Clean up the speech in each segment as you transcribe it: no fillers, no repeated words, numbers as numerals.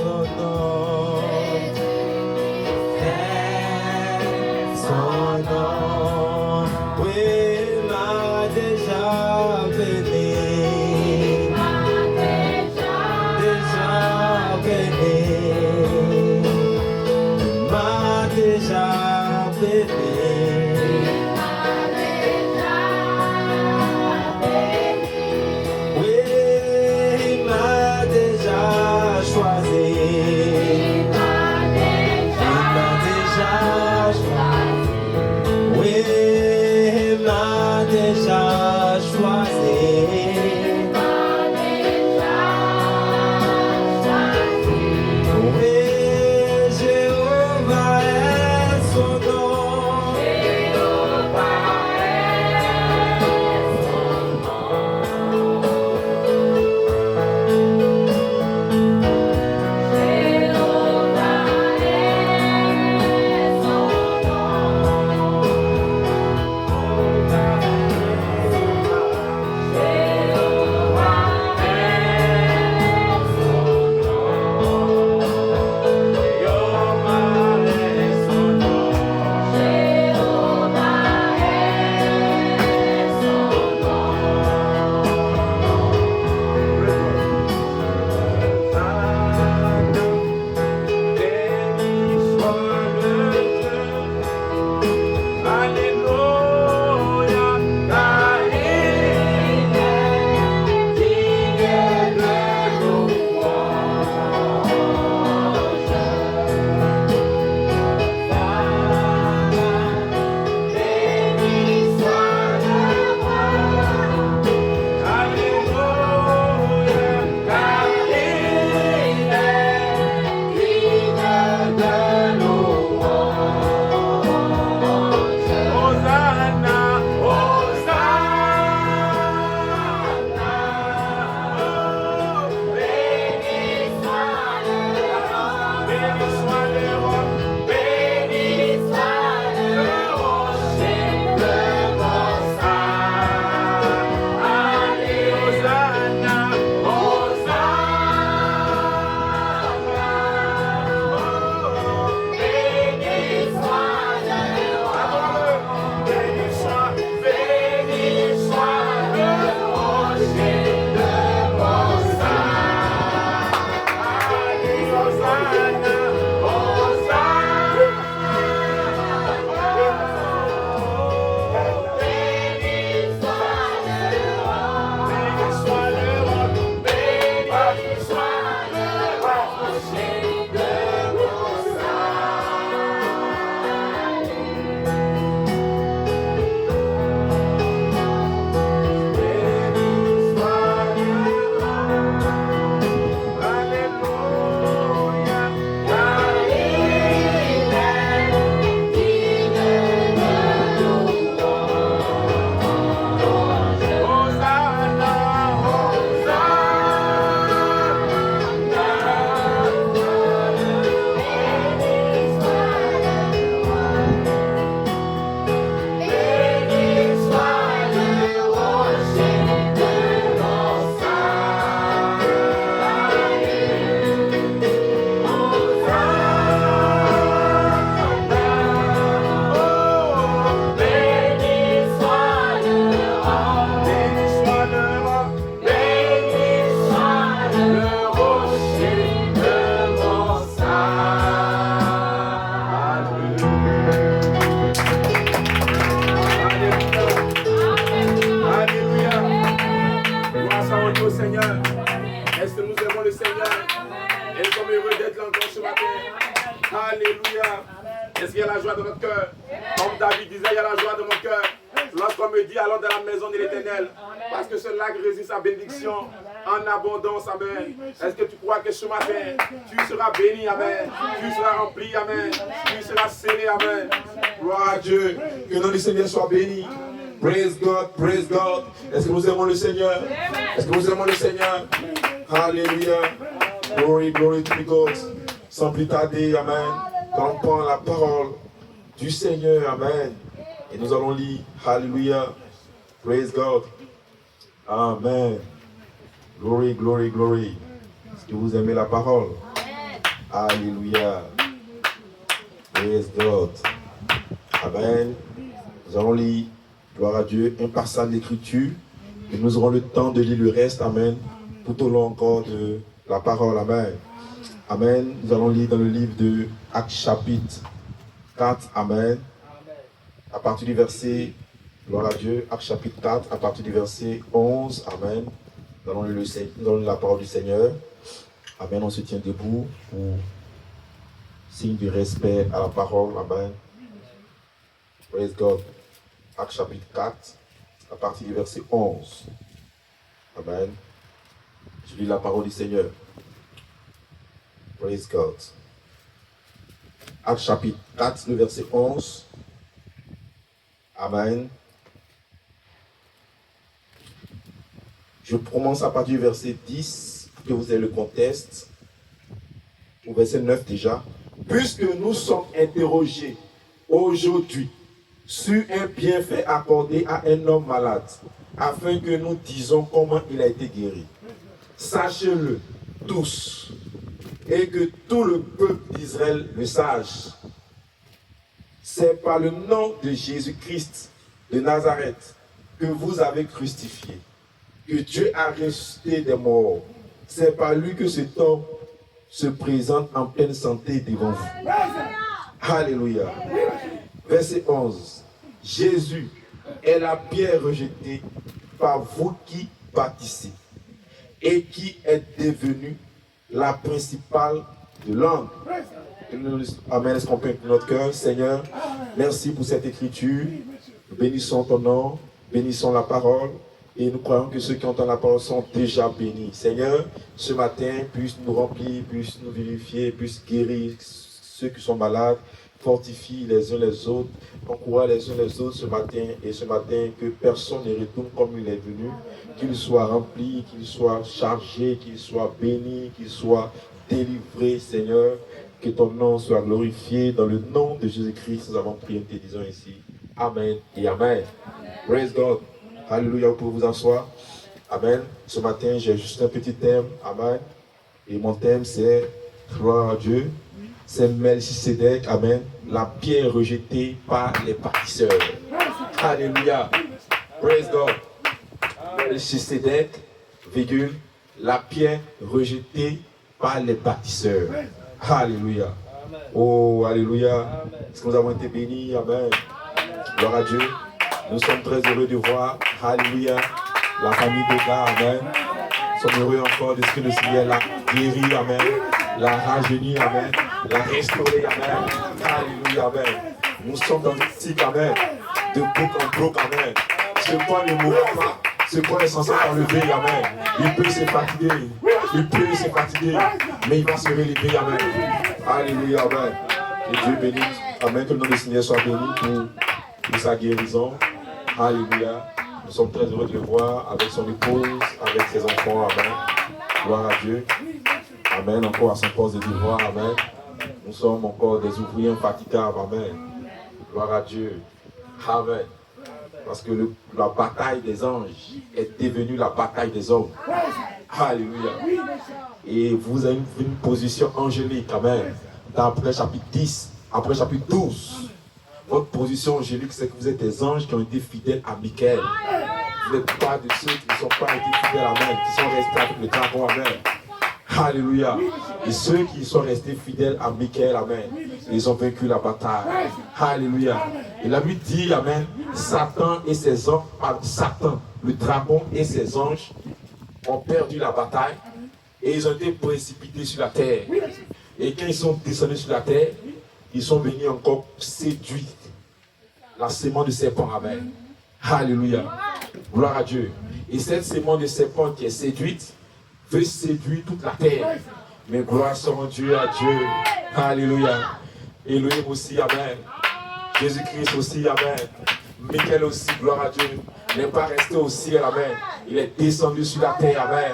son nom. Son nom, oui, m'a déjà béni. Déjà béni. M'a déjà béni. Alléluia. Est-ce qu'il y a la joie dans notre cœur? Comme David disait, il y a la joie dans mon cœur. Lorsqu'on me dit, allons dans la maison de l'Éternel. Parce que c'est là que réside sa bénédiction en abondance. Amen. Est-ce que tu crois que ce matin, tu seras béni? Amen. Tu seras rempli. Amen. Tu seras scellé. Amen. Gloire à Dieu. Que notre Seigneur soit béni. Praise God, praise God. Est-ce que nous aimons le Seigneur? Est-ce que nous aimons le Seigneur? Alléluia. Glory, glory to God. Sans plus tarder, amen. Quand on prend la parole du Seigneur, amen. Et nous allons lire, Alléluia. Praise God. Amen. Glory, glory, glory. Est-ce que vous aimez la parole? Alléluia. Praise God. Amen. Nous allons lire, gloire à Dieu, un passage de l'Écriture. Et nous aurons le temps de lire le reste. Amen. Tout au long encore de la parole. Amen. Amen. Nous allons lire dans le livre de Actes chapitre 4. Amen. À partir du verset, gloire à Dieu, Actes chapitre 4, à partir du verset 11. Amen. Nous allons lire la parole du Seigneur. Amen. On se tient debout pour signe de respect à la parole. Amen. Praise God. Actes chapitre 4, à partir du verset 11. Amen. Je lis la parole du Seigneur. Praise God. Actes chapitre 4, le verset 11. Amen. Je commence à partir du verset 10, pour que vous ayez le contexte. Au verset 9 déjà. Puisque nous sommes interrogés aujourd'hui sur un bienfait accordé à un homme malade, afin que nous disions comment il a été guéri. Sachez-le tous, et que tout le peuple d'Israël le sache. C'est par le nom de Jésus-Christ de Nazareth que vous avez crucifié, que Dieu a ressuscité des morts. C'est par lui que cet homme se présente en pleine santé devant vous. Alléluia. Verset 11. Jésus est la pierre rejetée par vous qui bâtissez et qui est devenue la principale de l'angle. Amen. Est-ce qu'on peut incliner notre cœur? Seigneur, merci pour cette écriture. Bénissons ton nom, bénissons la parole. Et nous croyons que ceux qui entendent la parole sont déjà bénis. Seigneur, ce matin, puisse nous remplir, puisse nous vérifier, puisse guérir ceux qui sont malades, fortifie les uns les autres, encourage les uns les autres ce matin. Et ce matin, que personne ne retourne comme il est venu, qu'il soit rempli, qu'il soit chargé, qu'il soit béni, qu'il soit délivré, Seigneur. Que ton nom soit glorifié. Dans le nom de Jésus-Christ, nous avons prié et te disons ici. Amen et Amen. Praise God. Alléluia, vous pouvez vous asseoir. Amen. Ce matin, j'ai juste un petit thème. Amen. Et mon thème, c'est gloire à Dieu. C'est Melchisedec. Amen. La pierre rejetée par les bâtisseurs. Alléluia. Praise God. Melchisedec, virgule, la pierre rejetée par les bâtisseurs. Alléluia. Oh, alléluia. Est-ce que nous avons été bénis? Amen. Gloire à Dieu. Nous sommes très heureux de voir, alléluia, la famille de gars, amen. Nous sommes heureux encore de ce que le Seigneur l'a guéri, amen. L'a rajeuni, amen. L'a restauré, amen. Alléluia, amen. Nous sommes dans une cycle, amen. De bouc en bouc, amen. Ce point ne mourra pas. Ce point est censé s'enlever, amen. Il peut se fatiguer. Il peut se fatiguer. Mais il va se relever, amen. Alléluia, amen. Que Dieu bénisse. Amen. Que le nom du Seigneur soit béni pour sa guérison. Alléluia. Nous sommes très heureux de le voir avec son épouse, avec ses enfants. Amen. Gloire à Dieu. Amen. Encore à son poste de devoir. Amen. Nous sommes encore des ouvriers infatigables. Amen. Gloire à Dieu. Amen. Parce que la bataille des anges est devenue la bataille des hommes. Alléluia. Et vous avez une position angélique. Amen. D'après chapitre 10, après chapitre 12. Votre position angélique, c'est que vous êtes des anges qui ont été fidèles à Michael. Vous n'êtes pas de ceux qui ne sont pas été fidèles à Amen, qui sont restés avec le dragon. Amen. Alléluia. Et ceux qui sont restés fidèles à Michael, amen, ils ont vaincu la bataille. Alléluia. Et la Bible dit, amen, Satan et ses anges, Satan, le dragon et ses anges ont perdu la bataille et ils ont été précipités sur la terre. Et quand ils sont descendus sur la terre, ils sont venus encore séduire la sémence de serpent. Amen. Alléluia. Gloire à Dieu. Et cette sémence de serpent qui est séduite veut séduire toute la terre. Mais gloire soit Dieu à Dieu. Alléluia. Elohim aussi, amen. Jésus-Christ aussi, amen. Michael aussi, gloire à Dieu. N'est pas resté au ciel, amen. Il est descendu sur la terre, amen.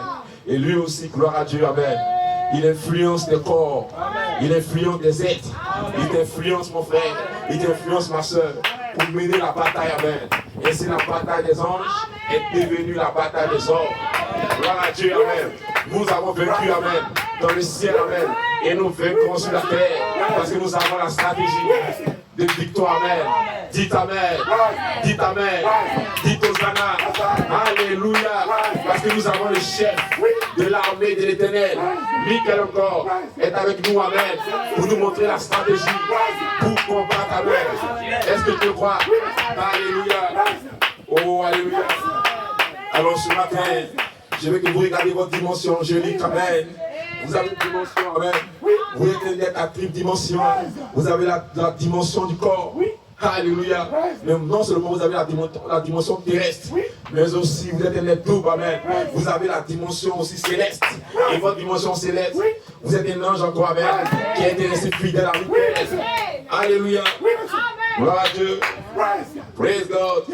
Et lui aussi, gloire à Dieu, amen. Il influence des corps. Il influence des êtres. Il t'influence, mon frère. Il t'influence, ma soeur, pour mener la bataille, amen. Et c'est la bataille des anges est devenue la bataille des hommes. Gloire à Dieu, amen. Nous avons vaincu, amen. dans le ciel, amen. Et nous vaincrons sur la terre, parce que nous avons la stratégie de victoire, amen. Dites amen, dites amen, dites Hosanna, alléluia, parce que nous avons le chef de l'armée de l'Éternel, Michael encore, est avec nous, amen, pour nous montrer la stratégie, pour combattre, amen. Est-ce que tu crois? Alléluia, oh alléluia. Alors ce matin, je veux que vous regardiez votre dimension angélique, amen. Vous avez une dimension, amen. Vous êtes à triple dimension. Vous avez la dimension du corps. Alléluia. Mais non seulement vous avez la dimension terrestre, mais aussi vous êtes un double, amen. Vous avez la dimension aussi céleste. Et votre dimension céleste, vous êtes un ange encore, amen, qui a été resté fidèle à vous. Alléluia. Gloire à Dieu. Praise God.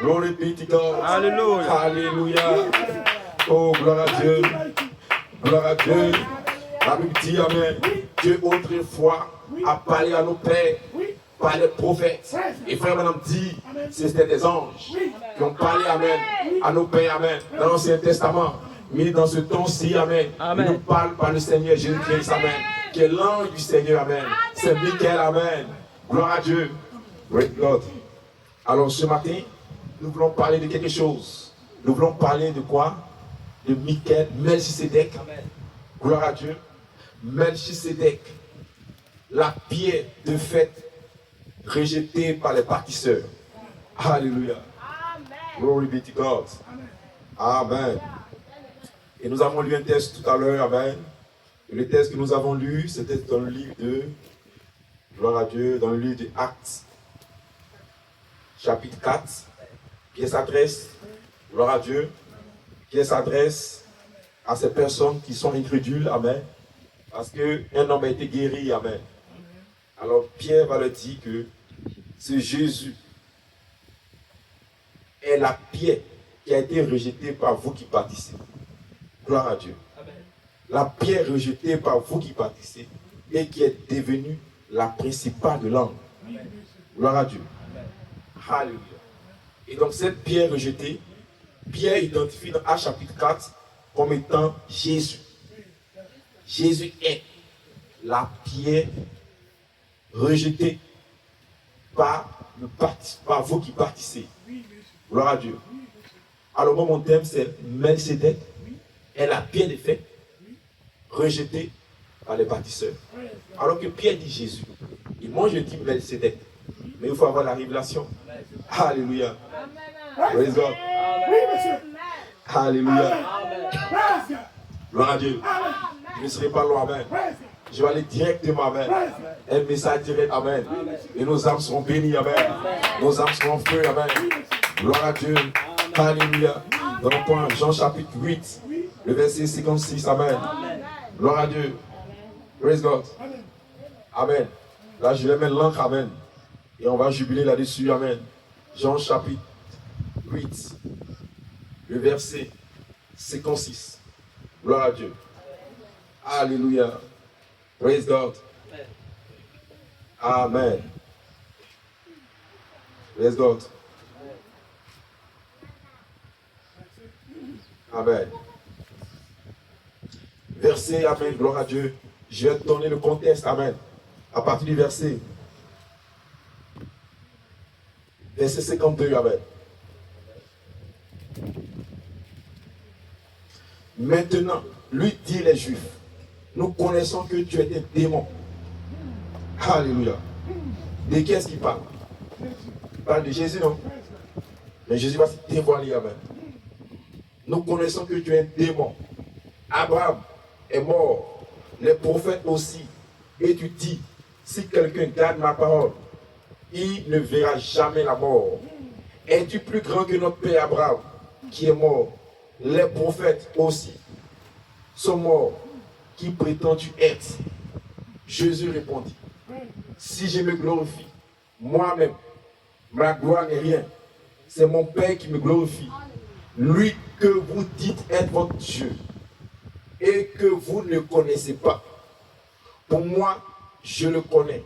Glory be to God. Alléluia. Alléluia. Oh, gloire à Dieu. Gloire à Dieu. La Bible dit, amen. Dieu autrefois a parlé à nos pères par les prophètes. Et frère, madame dit, c'était des anges qui ont parlé, amen, à nos pères, amen, dans l'Ancien Testament. Mais dans ce temps-ci, amen, il nous parle par le Seigneur Jésus-Christ, amen, qui est l'ange du Seigneur, amen. C'est Michael, amen. Gloire à Dieu. Great God. Alors ce matin, nous voulons parler de quelque chose. Nous voulons parler de quoi? De Michael, Melchisedec. Gloire à Dieu. Melchisedec, la pierre de fête rejetée par les bâtisseurs. Alléluia. Glory be to God. Amen. Et nous avons lu un texte tout à l'heure, amen. Et le texte que nous avons lu, c'était dans le livre de, gloire à Dieu, dans le livre de Actes, chapitre 4, qui s'adresse, gloire à Dieu, qui s'adresse à ces personnes qui sont incrédules, amen. Parce qu'un homme a été guéri, amen. Alors Pierre va leur dire que ce Jésus est la pierre qui a été rejetée par vous qui bâtissez. Gloire à Dieu. La pierre rejetée par vous qui bâtissez et qui est devenue la principale de l'angle. Gloire à Dieu. Alléluia. Et donc cette pierre rejetée, Pierre identifie dans Actes chapitre 4 comme étant Jésus. Jésus est la pierre rejetée par vous qui bâtissez. Gloire à Dieu. Alors moi mon thème c'est Melchisedec est la pierre de fête rejetée par les bâtisseurs. Alors que Pierre dit Jésus. Et moi je dis Melchisedec. Mais il faut avoir la révélation. Alléluia. Praise God. Alléluia. Gloire à Dieu. Je ne serai pas loin, amen. Je vais aller directement, amen. Un message direct, amen. Et nos âmes seront bénies, amen. Nos âmes seront en feu, amen. Gloire à Dieu. Alléluia. Dans le point Jean chapitre 8, le verset 56, amen. Gloire à Dieu. Praise God. Amen. Là, je vais mettre l'encre, amen. Et on va jubiler là-dessus, amen. Jean chapitre 8, le verset 56. Gloire à Dieu. Alléluia. Praise God. Amen. Praise God. Amen. Verset, amen. Gloire à Dieu. Je vais te donner le contexte, amen. À partir du verset 52, amen. Maintenant, lui dit les Juifs, nous connaissons que tu es un démon. Alléluia. De qui est-ce qu'il parle? Il parle de Jésus, non? Mais Jésus va se dévoiler, amen. Nous connaissons que tu es un démon. Abraham est mort, les prophètes aussi. Et tu dis, si quelqu'un garde ma parole, il ne verra jamais la mort. Es-tu plus grand que notre père Abraham, qui est mort? Les prophètes aussi sont morts. Qui prétends-tu être? Jésus répondit, si je me glorifie, moi-même, ma gloire n'est rien. C'est mon Père qui me glorifie. Lui que vous dites être votre Dieu et que vous ne connaissez pas. Pour moi, je le connais.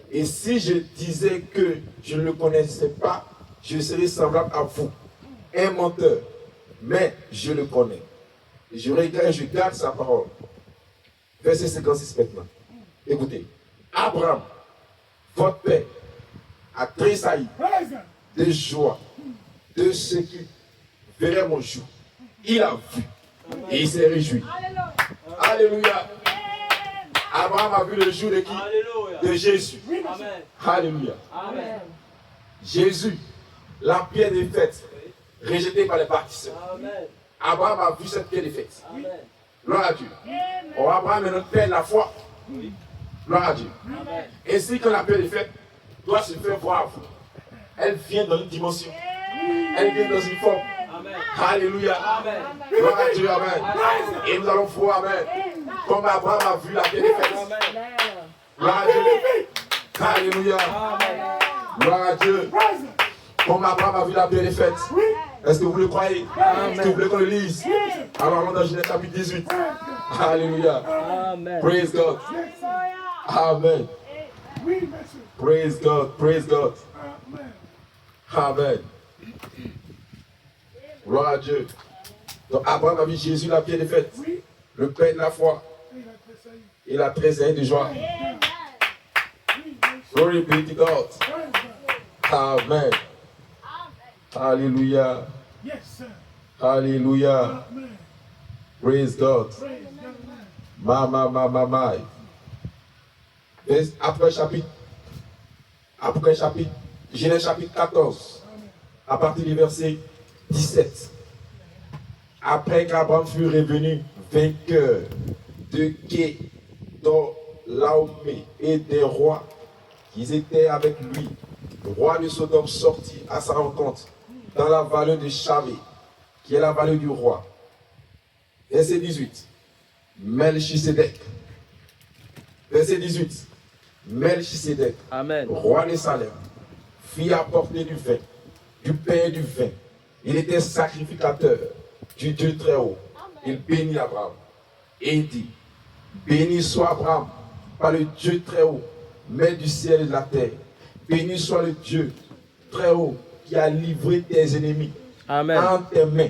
Et si je disais que je ne le connaissais pas, je serais semblable à vous, un menteur. Mais je le connais. Et je garde sa parole. Verset 56 maintenant. Écoutez. Abraham, votre père, a tressailli de joie de ce qui verrait mon jour. Il a vu et il s'est réjoui. Alléluia. Abraham a vu le jour de qui? De Jésus. Alléluia. Jésus, la pierre des fêtes, rejetée par les bâtisseurs. Abraham a vu cette pierre des fêtes. Gloire à Dieu. Oh, Abraham est notre père de la foi. Gloire à Dieu. Ainsi que la pierre des fêtes doit se faire voir. Elle vient dans une dimension. Elle vient dans une forme. Alléluia. Gloire à Dieu. Amen. Et nous allons voir. Amen. Comme Abraham a vu la pierre des fêtes. Gloire à Dieu. Alléluia. Gloire à Dieu. Comme Abraham a vu la pierre des fêtes. Est-ce que vous le croyez? Est-ce que vous voulez qu'on le lise? Alors allons dans Genèse chapitre 18. Alléluia. Praise God. Amen. Praise God. Praise God. Amen. Gloire à Dieu. Donc Abraham a vu Jésus la pierre des fêtes. Le père de la foi. Il a tressailli de joie. Glory be to God. Amen. Alléluia. Alléluia. Praise God. Ma. Après chapitre, Genèse chapitre 14, à partir du verset 17. Après qu'Abraham fut revenu vainqueur de Kedorlaomer et des rois qui étaient avec lui, le roi de Sodome sortit à sa rencontre dans la vallée de Chavé, qui est la vallée du roi. Verset 18. Melchisedec. Verset 18. Melchisedec, roi de Salem, fit apporter du vin, du pain et du vin. Il était sacrificateur du Dieu très haut. Il bénit Abraham. Et il dit, béni soit Abraham par le Dieu très haut, maître du ciel et de la terre. Béni soit le Dieu très haut qui a livré tes ennemis en tes mains.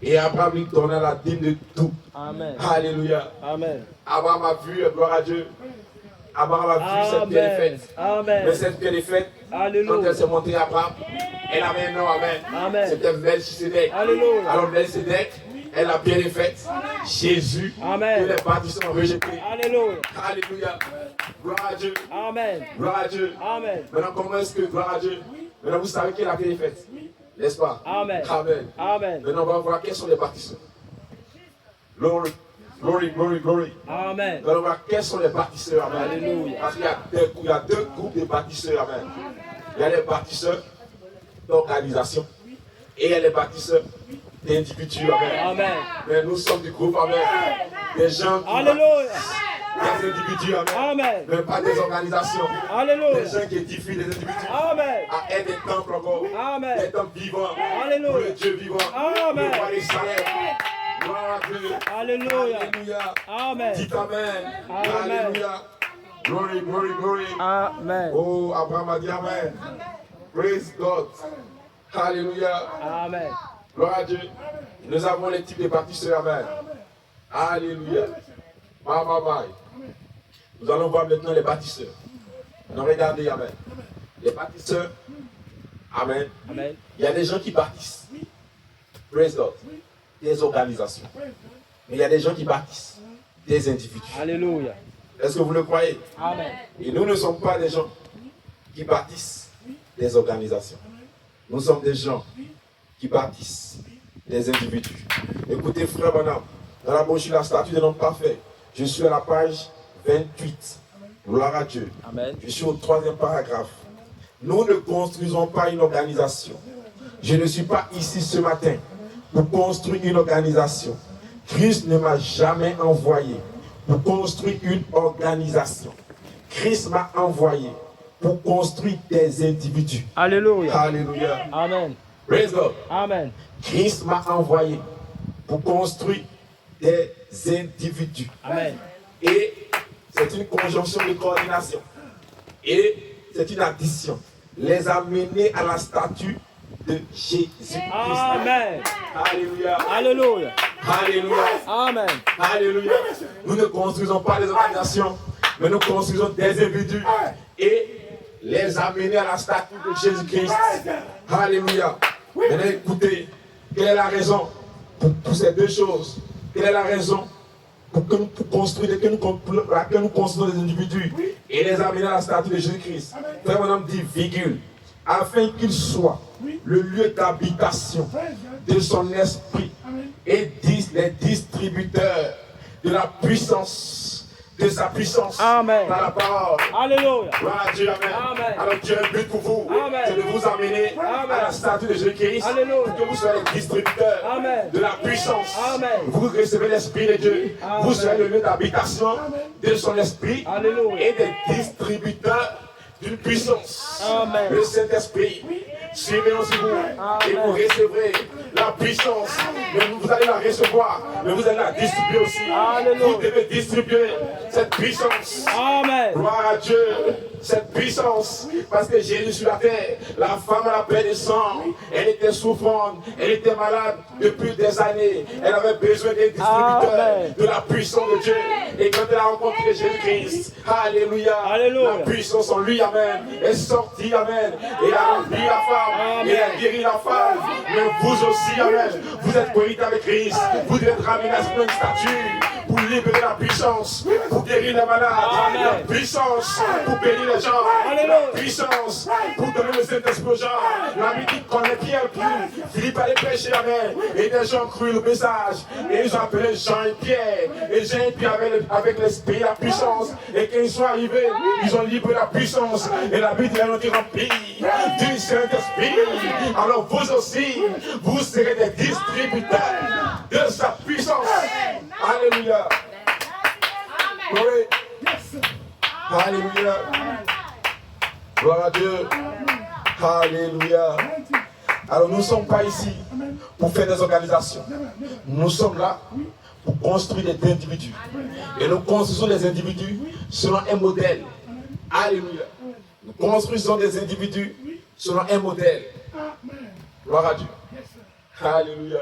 Et Abraham lui donna la dîme de tout. Amen. Alléluia. Amen. Abraham a vu, gloire à Dieu. Abraham a vu cette pierre des fêtes. Mais cette pierre des fêtes, quand elle s'est montée à Abraham, elle avait un nom. Amen. C'était Melchisedec. Alors Melchisedec est la pierre des fêtes. Jésus, que les bâtisseurs ont rejeté. Alléluia. Gloire à Dieu. Amen. Gloire à Dieu. Amen. Maintenant, comment est-ce que, gloire à Dieu, maintenant vous savez qui est la pierre des fêtes? N'est-ce pas? Amen. Amen. Maintenant, on va voir quels sont les bâtisseurs. Glory. Amen. Nous allons voir quels sont les bâtisseurs. Amen. Alléluia. Parce qu'il y a deux groupes de bâtisseurs. Amen. Il y a les bâtisseurs d'organisation et il y a les bâtisseurs d'individus. Amen. Mais nous sommes du groupe. Amen. Des gens qui bâtissent. Des individus. Amen. Mais pas des organisations. Alléluia. Des gens qui édifient des individus. Amen. À être des temples encore. Amen. Des temples vivants. Alléluia. Pour le Dieu vivant. Amen. Le roi des salaires. Gloire à Dieu. Alléluia. Alléluia. Amen. Dites Amen. Alléluia. Glory. Amen. Oh, Abraham a dit Amen. Praise God. Alléluia. Amen. Gloire à Dieu. Nous avons les types de bâtisseurs. Amen. Alléluia. Nous allons voir maintenant les bâtisseurs. Nous regardez. Amen. Les bâtisseurs. Amen. Amen. Il y a des gens qui bâtissent. Praise God. Des organisations. Mais il y a des gens qui bâtissent. Des individus. Alléluia. Est-ce que vous le croyez? Amen. Et nous ne sommes pas des gens qui bâtissent des organisations. Nous sommes des gens qui bâtissent des individus. Écoutez, frère Bonhomme, dans la brochure La statue de l'homme parfait, je suis à la page 28. Gloire à Dieu. Amen. Je suis au 3e paragraphe. Nous ne construisons pas une organisation. Je ne suis pas ici ce matin pour construire une organisation. Christ ne m'a jamais envoyé pour construire une organisation. Christ m'a envoyé pour construire des individus. Alléluia. Alléluia. Amen. Praise God. Amen. Christ m'a envoyé pour construire des individus. Amen. Et c'est une conjonction de coordination. Et c'est une addition. Les amener à la statue de Jésus-Christ. Amen. Alléluia. Alléluia. Alléluia. Amen. Alléluia. Nous ne construisons pas des organisations, mais nous construisons des individus et les amener à la statue de Jésus-Christ. Alléluia. Maintenant, écoutez, quelle est la raison pour ces deux choses? Quelle est la raison pour que nous construisons des individus et les amener à la statue de Jésus-Christ? Frère Branham dit, virgule, afin qu'il soit le lieu d'habitation de son esprit et les distributeurs de la puissance, de sa puissance. Amen. Par la parole. Alléluia. Gloire à Dieu, amen. Amen. Alors Dieu a un but pour vous, Amen. c'est de vous amener Amen. à la statue de Jésus-Christ, Alléluia. pour que vous soyez les distributeurs Amen. de la puissance. Amen. Vous recevez l'Esprit de Dieu, Amen. vous serez le lieu d'habitation de son esprit Alléluia. et des distributeurs d'une puissance. Amen. Le Saint-Esprit, suivez aussi vous et vous recevrez la puissance. Mais vous allez la recevoir, mais vous allez la distribuer aussi. Alléluia. Vous devez distribuer cette puissance. Amen. Gloire à Dieu, cette puissance, parce que Jésus sur la terre, la femme à la paix de sang, elle était souffrante, elle était malade depuis des années, elle avait besoin des distributeurs Amen. de la puissance de Dieu. Et quand elle a rencontré Jésus-Christ, alléluia, Alléluia. la puissance en lui, amen, est sortie, amen, et a rempli la femme, Amen. et a guéri la femme. Mais vous aussi, amen, vous êtes connectés avec Christ, vous devez être ramenés à une statue pour libérer la puissance, pour guérir les malades, Amen. la puissance pour bénir les gens, Alléluia. la puissance pour donner le Saint-Esprit aux gens. La Bible connaît Pierre, Philippe allait prêcher, amen, et des gens crurent le message, et ils ont appelé Jean et Pierre, et Jean et Pierre avec l'Esprit, la puissance, et quand ils sont arrivés, ils ont libéré la puissance, et la Bible elle ont été remplie du Saint-Esprit. Alors vous aussi, vous serez des distributeurs de sa puissance. Alléluia. Oui. Alléluia. Gloire à Dieu. Alléluia. Alors nous ne sommes pas ici pour faire des organisations. Nous sommes là pour construire des individus. Et nous construisons des individus selon un modèle. Alléluia. Nous construisons des individus selon un modèle. Gloire à Dieu. Alléluia.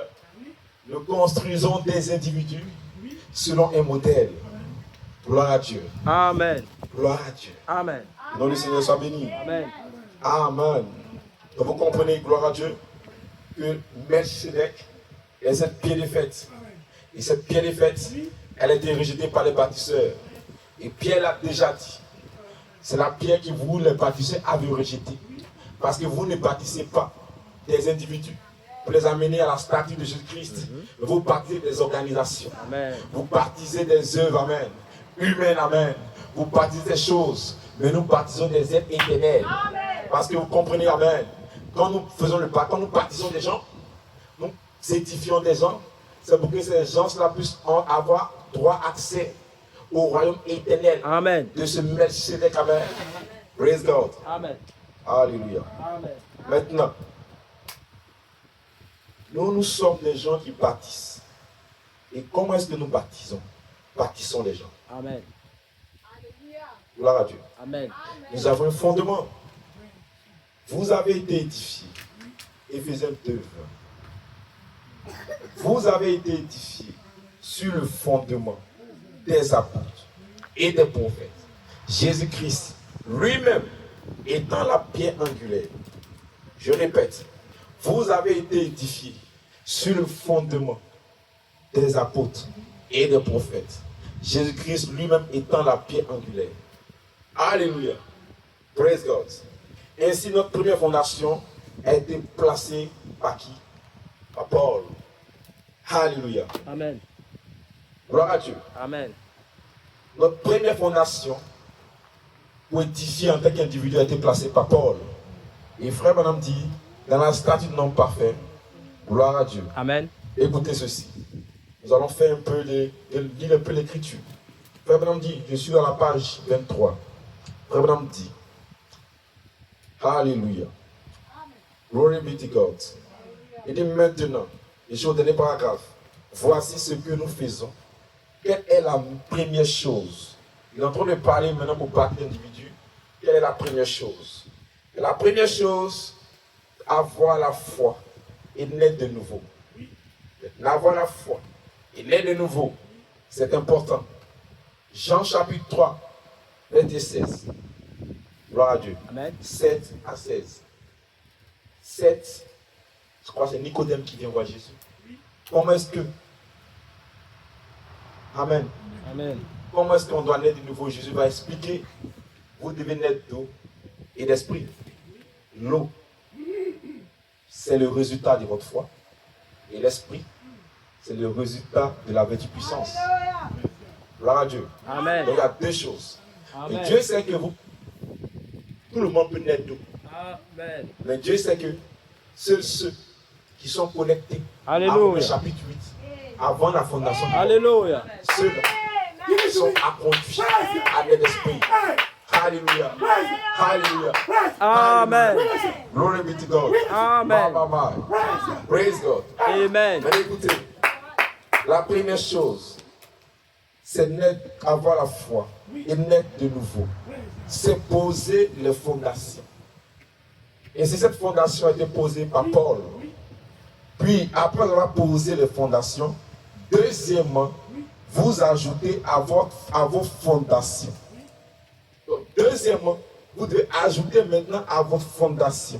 Nous construisons des individus selon un modèle. Gloire à Dieu. Amen. Gloire à Dieu. Amen. Le nom du Seigneur soit béni. Amen. Amen. Donc vous comprenez, gloire à Dieu, que Melchizedek est cette pierre de fête. Et cette pierre de fête, elle a été rejetée par les bâtisseurs. Et Pierre l'a déjà dit. C'est la pierre que vous, les bâtisseurs, avez rejetée. Parce que vous ne bâtissez pas des individus pour les amener à la statue de Jésus-Christ. Vous bâtissez des organisations. Amen. Vous baptisez des œuvres, amen. Humaines, amen. Vous baptisez des choses, mais nous baptisons des êtres éternels. Parce que vous comprenez, amen. Quand nous faisons le pas, quand nous baptisons des gens, nous édifions des gens, c'est pour que ces gens-là puissent avoir droit accès au royaume éternel. Amen. De ce Melchizedek, amen. Praise God. Amen. Alléluia. Amen. Maintenant, nous sommes des gens qui bâtissent. Et comment est-ce que nous baptisons? Bâtissons les gens. Amen. Gloire à Dieu. Amen. Nous avons un fondement. Vous avez été édifiés. Éphésiens 2. Vous avez été édifiés sur le fondement des apôtres et des prophètes. Jésus-Christ lui-même étant la pierre angulaire. Je répète, vous avez été édifiés sur le fondement des apôtres et des prophètes. Jésus-Christ lui-même étant la pierre angulaire. Alléluia. Praise God. Ainsi, notre première fondation a été placée par qui? Par Paul. Alléluia. Amen. Gloire à Dieu. Amen. Notre première fondation pour édifier en tant qu'individu a été placée par Paul. Et frère Branham dit, dans la statue de l'homme parfait, gloire à Dieu. Amen. Écoutez ceci. Nous allons faire un peu lire un peu l'écriture. Frère Branham dit, je suis dans la page 23. Frère Branham dit, Alléluia. Glory be to God. Il dit maintenant, et je suis au dernier paragraphe, voici ce que nous faisons. Quelle est la première chose? Il est en train de parler maintenant pour bâtir l'individu. Quelle est la première chose? Et la première chose, avoir la foi et naître de nouveau. Avoir la foi et naître de nouveau, c'est important. Jean chapitre 3, verset 16. Gloire à Dieu. Amen. 7 à 16. 7, je crois que c'est Nicodème qui vient voir Jésus. Comment est-ce que... Amen. Amen. Comment est-ce qu'on doit naître de nouveau? Jésus va expliquer. Vous devez naître d'eau et d'esprit. L'eau, c'est le résultat de votre foi. Et l'esprit, c'est le résultat de la vertu puissance. Gloire à Dieu. Amen. Donc il y a deux choses. Amen. Et Dieu sait que vous, tout le monde peut naître d'eau. Amen. Mais Dieu sait que seuls ceux qui sont connectés Alléluia. avant le chapitre 8, avant la fondation du monde, Alléluia. ceux-là qui sont conduits à l'esprit. Alléluia. Alléluia. Amen. Glory be to God. Amen. Praise God. Amen. Mais écoutez, la première chose, c'est naître, avoir la foi et naître de nouveau. C'est poser les fondations. Et c'est cette fondation a été posée par Paul. Puis, après avoir posé les fondations, deuxièmement, vous ajoutez à vos fondations. Donc, deuxièmement, vous devez ajouter maintenant à votre fondation.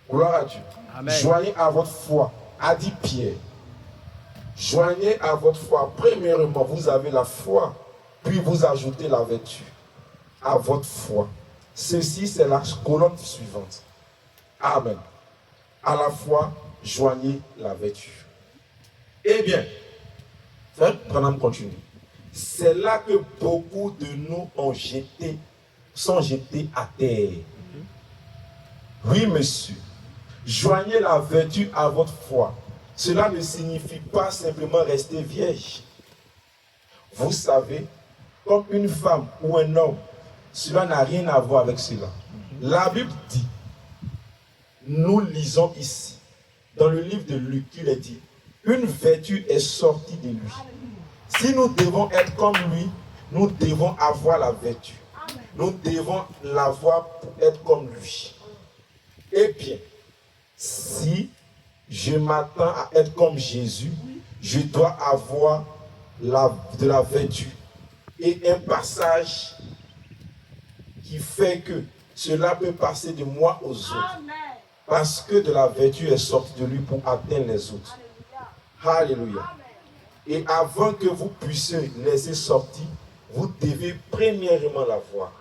Gloire à Dieu. Amen. Joignez à votre foi, a dit Pierre. Joignez à votre foi. Premièrement, vous avez la foi, puis vous ajoutez la vertu à votre foi. Ceci, c'est la colonne suivante. Amen. À la foi, joignez la vertu. Eh bien, Frère Branham continue. C'est là que beaucoup de nous sont jetés à terre. Oui, monsieur. Joignez la vertu à votre foi. Cela ne signifie pas simplement rester vierge. Vous savez, comme une femme ou un homme, cela n'a rien à voir avec cela. La Bible dit, nous lisons ici, dans le livre de Luc, il est dit, une vertu est sortie de lui. Si nous devons être comme lui, nous devons avoir la vertu. Nous devons l'avoir pour être comme lui. Eh bien, si je m'attends à être comme Jésus, je dois avoir de la vertu. Et un passage qui fait que cela peut passer de moi aux autres. Parce que de la vertu est sortie de lui pour atteindre les autres. Alléluia. Et avant que vous puissiez laisser sortir, vous devez premièrement la voir.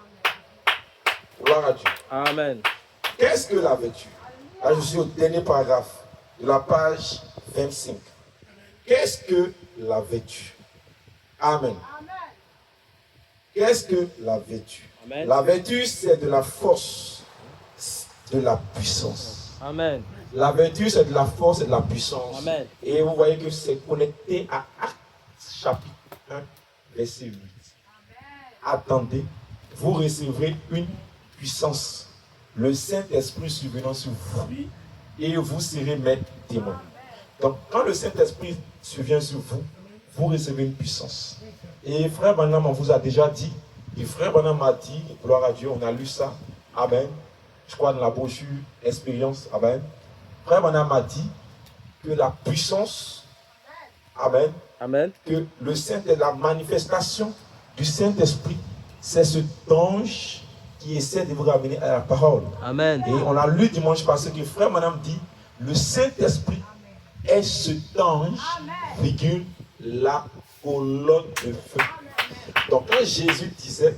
Gloire à Dieu. Amen. Qu'est-ce que la vertu? Là, je suis au dernier paragraphe de la page 25. Qu'est-ce que la vertu? Amen. Qu'est-ce que la vertu? Amen. La vertu, c'est de la force, de la puissance. Amen. La vertu, c'est de la force et de la puissance. Amen. Et vous voyez que c'est connecté à Actes chapitre 1, verset 8. Attendez, vous recevrez une puissance. Le Saint-Esprit survenant sur vous. Et vous serez mes témoins. Donc, quand le Saint-Esprit survient sur vous, vous recevez une puissance. Et Frère Branham, on vous a déjà dit, et Frère Branham m'a dit, gloire à Dieu, on a lu ça, amen. Je crois dans la brochure Expérience, amen. Frère Branham m'a dit que la puissance, amen, Amen. que le Saint est la manifestation du Saint-Esprit, c'est cet ange qui essaie de vous ramener à la parole. Amen. Et on a lu dimanche passé que Frère Branham dit, le Saint-Esprit est cet ange, virgule, la colonne de feu. Donc quand Jésus disait,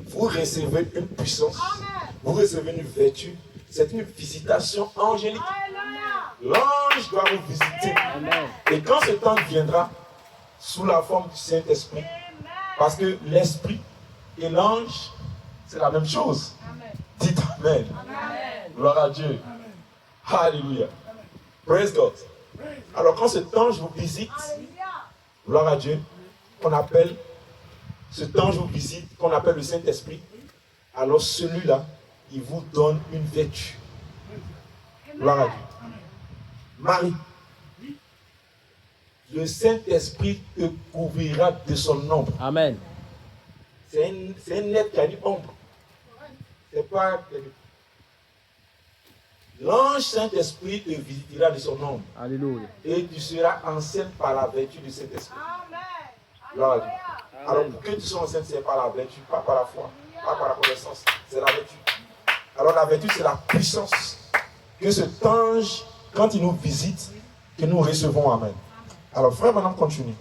vous recevez une puissance, vous recevez une vertu, c'est une visitation angélique. L'ange doit vous visiter. Amen. Et quand ce temps viendra, sous la forme du Saint-Esprit, parce que l'Esprit et l'ange, c'est la même chose. Dites Amen. Gloire à Dieu. Alléluia. Praise God. Alors quand cet ange vous visite, gloire à Dieu, qu'on appelle, cet ange vous visite, qu'on appelle le Saint-Esprit, alors celui-là, il vous donne une vertu. Gloire à Dieu. Marie, le Saint-Esprit te couvrira de son ombre. Amen. C'est un être qui a une ombre. C'est pas. L'ange Saint-Esprit te visitera de son ombre. Alléluia. Et tu seras enceinte par la vertu du Saint-Esprit. Gloire à Dieu. Alors, pour que tu sois enceinte, c'est par la vertu, pas par la foi, pas par la connaissance, c'est la vertu. Alors, la vertu, c'est la puissance que cet ange, quand il nous visite, que nous recevons. Amen. Alors, frère, maintenant, continue.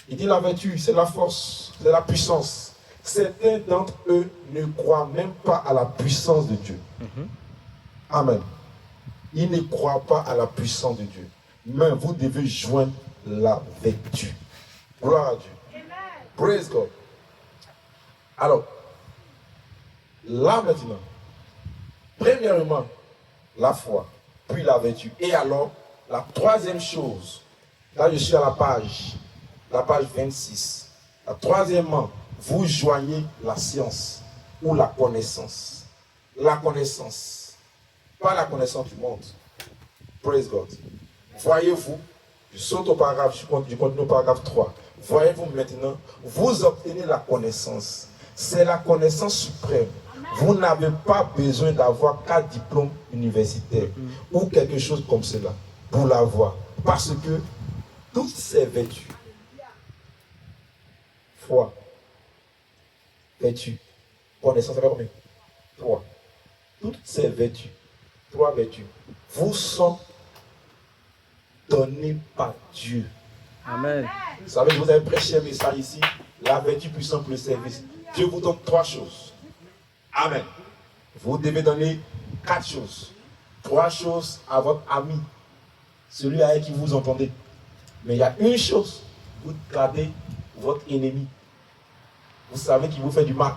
Il dit la vertu, c'est la force, c'est la puissance. Certains d'entre eux ne croient même pas à la puissance de Dieu. Amen. Ils ne croient pas à la puissance de Dieu. Mais vous devez joindre la vertu. Gloire à Dieu. Praise God. Alors, là maintenant, premièrement, la foi, puis la vertu. Et alors, la troisième chose, là je suis à la page 26. Troisièmement, vous joignez la science ou la connaissance. La connaissance, pas la connaissance du monde. Praise God. Voyez-vous, je saute au paragraphe, je continue au paragraphe 3. Voyez-vous maintenant, vous obtenez la connaissance. C'est la connaissance suprême. Vous n'avez pas besoin d'avoir 4 diplômes universitaires ou quelque chose comme cela pour l'avoir. Parce que toutes ces vertus, foi, vertu, connaissance, ça fait combien? 3. Toutes ces vertus, 3 vertus, vous sont données par Dieu. Amen. Vous savez, je vous avais prêché un message ici, la vertu puissante pour le service. Dieu vous donne 3 choses. Amen. Vous devez donner 4 choses. 3 choses à votre ami, celui avec qui vous entendez. Mais il y a une chose, vous gardez votre ennemi. Vous savez qu'il vous fait du mal.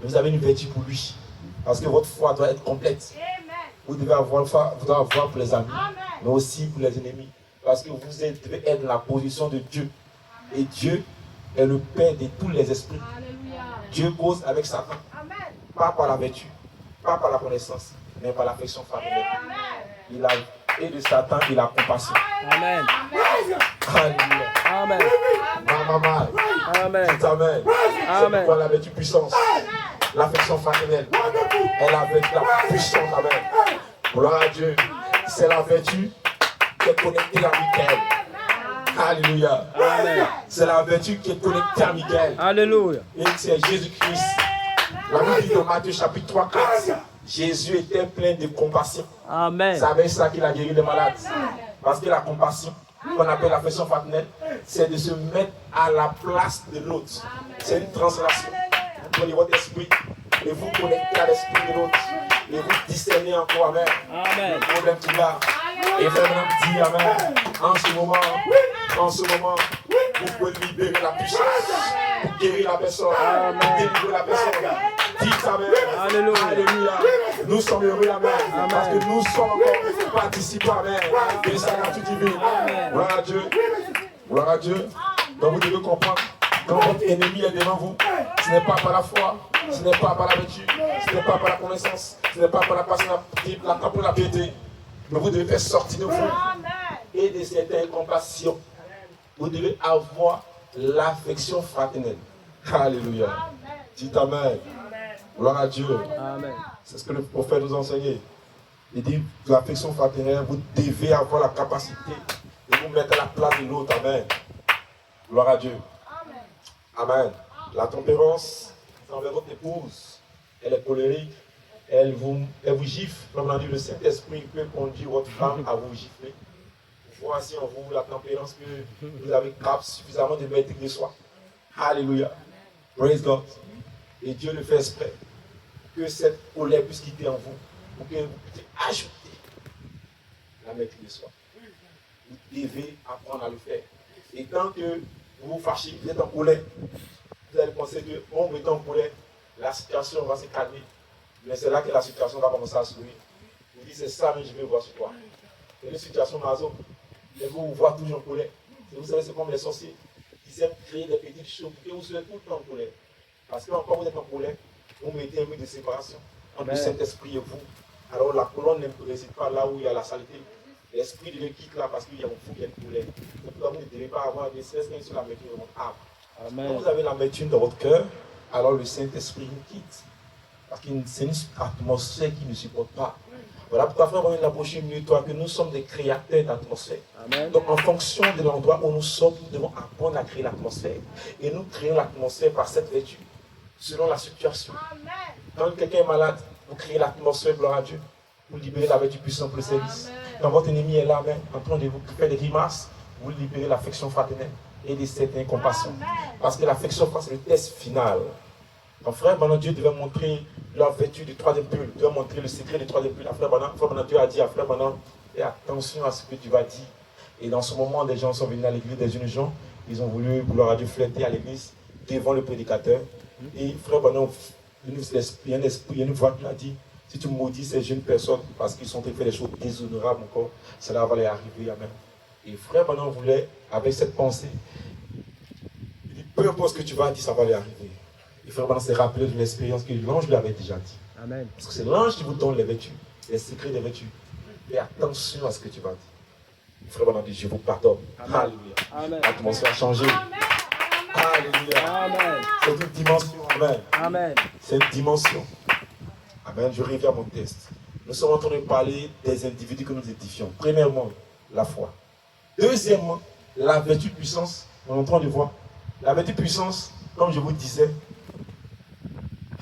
Mais vous avez une vertu pour lui. Parce que votre foi doit être complète. Vous devez avoir pour les amis, mais aussi pour les ennemis. Parce que vous devez être dans la position de Dieu. Et Dieu est le Père de tous les esprits. Dieu cause avec Satan. Pas par la vertu, pas par la connaissance, mais par l'affection fraternelle. Et de Satan, il a compassion. Amen. Alléluia. Amen. Maman, Amen. c'est amen. C'est pourquoi la vertu puissance, l'affection fraternelle, elle a avec la puissance. Amen. Gloire à Dieu. C'est la vertu qui est connectée à Michael. Alléluia. Amen. C'est la vertu qui est connectée à Michael. Alléluia. Et c'est Jésus-Christ. La Bible dit dans Matthieu chapitre 3, 4, Jésus était plein de compassion. Amen. C'est avec ça qu'il a guéri les malades. Parce que la compassion, qu'on appelle l'affection fraternelle, c'est de se mettre à la place de l'autre. C'est une translation. Vous prenez votre esprit et vous connectez à l'esprit de l'autre. Et vous discernez encore, amen. Amen. Le problème qu'il a. Et vraiment dit, amen. En ce moment, vous pouvez libérer la puissance. Pour guérir la personne. Pour délivrer la personne. Dites amen. Alléluia. Alléluia. Nous sommes heureux, amen. Parce que nous sommes encore participants, amen. De sa nature divine. Gloire à Dieu. Gloire à Dieu. Donc vous devez comprendre. Quand votre ennemi est devant vous, ce n'est pas par la foi, ce n'est pas par la vertu, ce n'est pas par la connaissance, ce n'est pas par la passion, la piété. Mais vous devez faire sortir de vous et de cette incompassion. Vous devez avoir l'affection fraternelle. Alléluia. Dites amen. Gloire à Dieu. Amen. C'est ce que le prophète nous a enseigné. Il dit l'affection fraternelle, vous devez avoir la capacité de vous mettre à la place de l'autre. Amen. Gloire à Dieu. Amen. La tempérance, c'est envers votre épouse. Elle est colérique. Elle vous gifle. Comme l'a dit le Saint-Esprit, peut conduire votre femme à vous gifler. Voici en vous la tempérance que vous avez suffisamment de maîtrise de soi. Alléluia. Praise God. Et Dieu le fait exprès. Que cette colère puisse quitter en vous. Pour que vous puissiez ajouter la maîtrise de soi. Vous devez apprendre à le faire. Et tant que vous vous fâchez, vous êtes en colère, vous allez penser que, en vous étant en colère, la situation va se calmer. Mais c'est là que la situation va commencer à sourire. Vous dites, c'est ça, mais je vais voir sur toi. C'est une situation maso. Et vous voyez toujours en colère. Et vous savez, c'est comme les sorciers. Ils aiment créer des petites choses pour que vous soyez tout le temps en colère. Parce que quand vous êtes en colère, vous mettez un mur de séparation entre le Saint-Esprit et vous. Alors la colonne ne réside pas là où il y a la saleté. L'esprit de Dieu quitte là parce qu'il y a un fou qui est une colère. Donc vous ne devez pas avoir des stress sur l'amertume de votre âme. Amen. Quand vous avez l'amertume dans votre cœur, alors le Saint-Esprit vous quitte. Parce que c'est une atmosphère qui ne supporte pas. Voilà pourquoi, frère, on est approché mieux de toi, que nous sommes des créateurs d'atmosphère. Amen. Donc, en fonction de l'endroit où nous sommes, nous devons apprendre à créer l'atmosphère. Et nous créons l'atmosphère par cette vertu, selon la situation. Quand quelqu'un est malade, vous créez l'atmosphère, gloire à Dieu. Vous libérez la vertu puissante pour le service. Quand votre ennemi est là, en train de vous faire des grimaces, vous libérez l'affection fraternelle et des certaines compassions. Parce que l'affection fraternelle, c'est le test final. Mon frère, maintenant Dieu devait montrer la vertu du troisième pull, devait montrer le secret du troisième pull. Frère, maintenant Dieu a dit à frère, maintenant, fais attention à ce que tu vas dire. Et dans ce moment, des gens sont venus à l'église, des jeunes gens, ils ont voulu, gloire à Dieu, flirter à l'église devant le prédicateur. Et frère, maintenant, il y a une voix qui a dit, si tu maudis ces jeunes personnes parce qu'ils sont en train de faire des choses déshonorables encore, cela va les arriver. Amen. Et frère, maintenant, voulait, avec cette pensée, il dit, peu importe ce que tu vas dire, ça va les arriver. Et frère, maintenant, c'est rappelé de l'expérience que l'ange lui avait déjà dit. Amen. Parce que c'est l'ange qui vous donne les vertus, les secrets des vertus. Fais attention à ce que tu vas dire. Et frère, maintenant, dit, je vous pardonne. Alléluia. Amen. L'atmosphère a changé. Alléluia. Amen. C'est une dimension. Amen. Amen. C'est une dimension. Amen. Je reviens à mon texte. Nous sommes en train de parler des individus que nous édifions. Premièrement, la foi. Deuxièmement, la vertu puissance. On est en train de voir. La vertu puissance, comme je vous disais,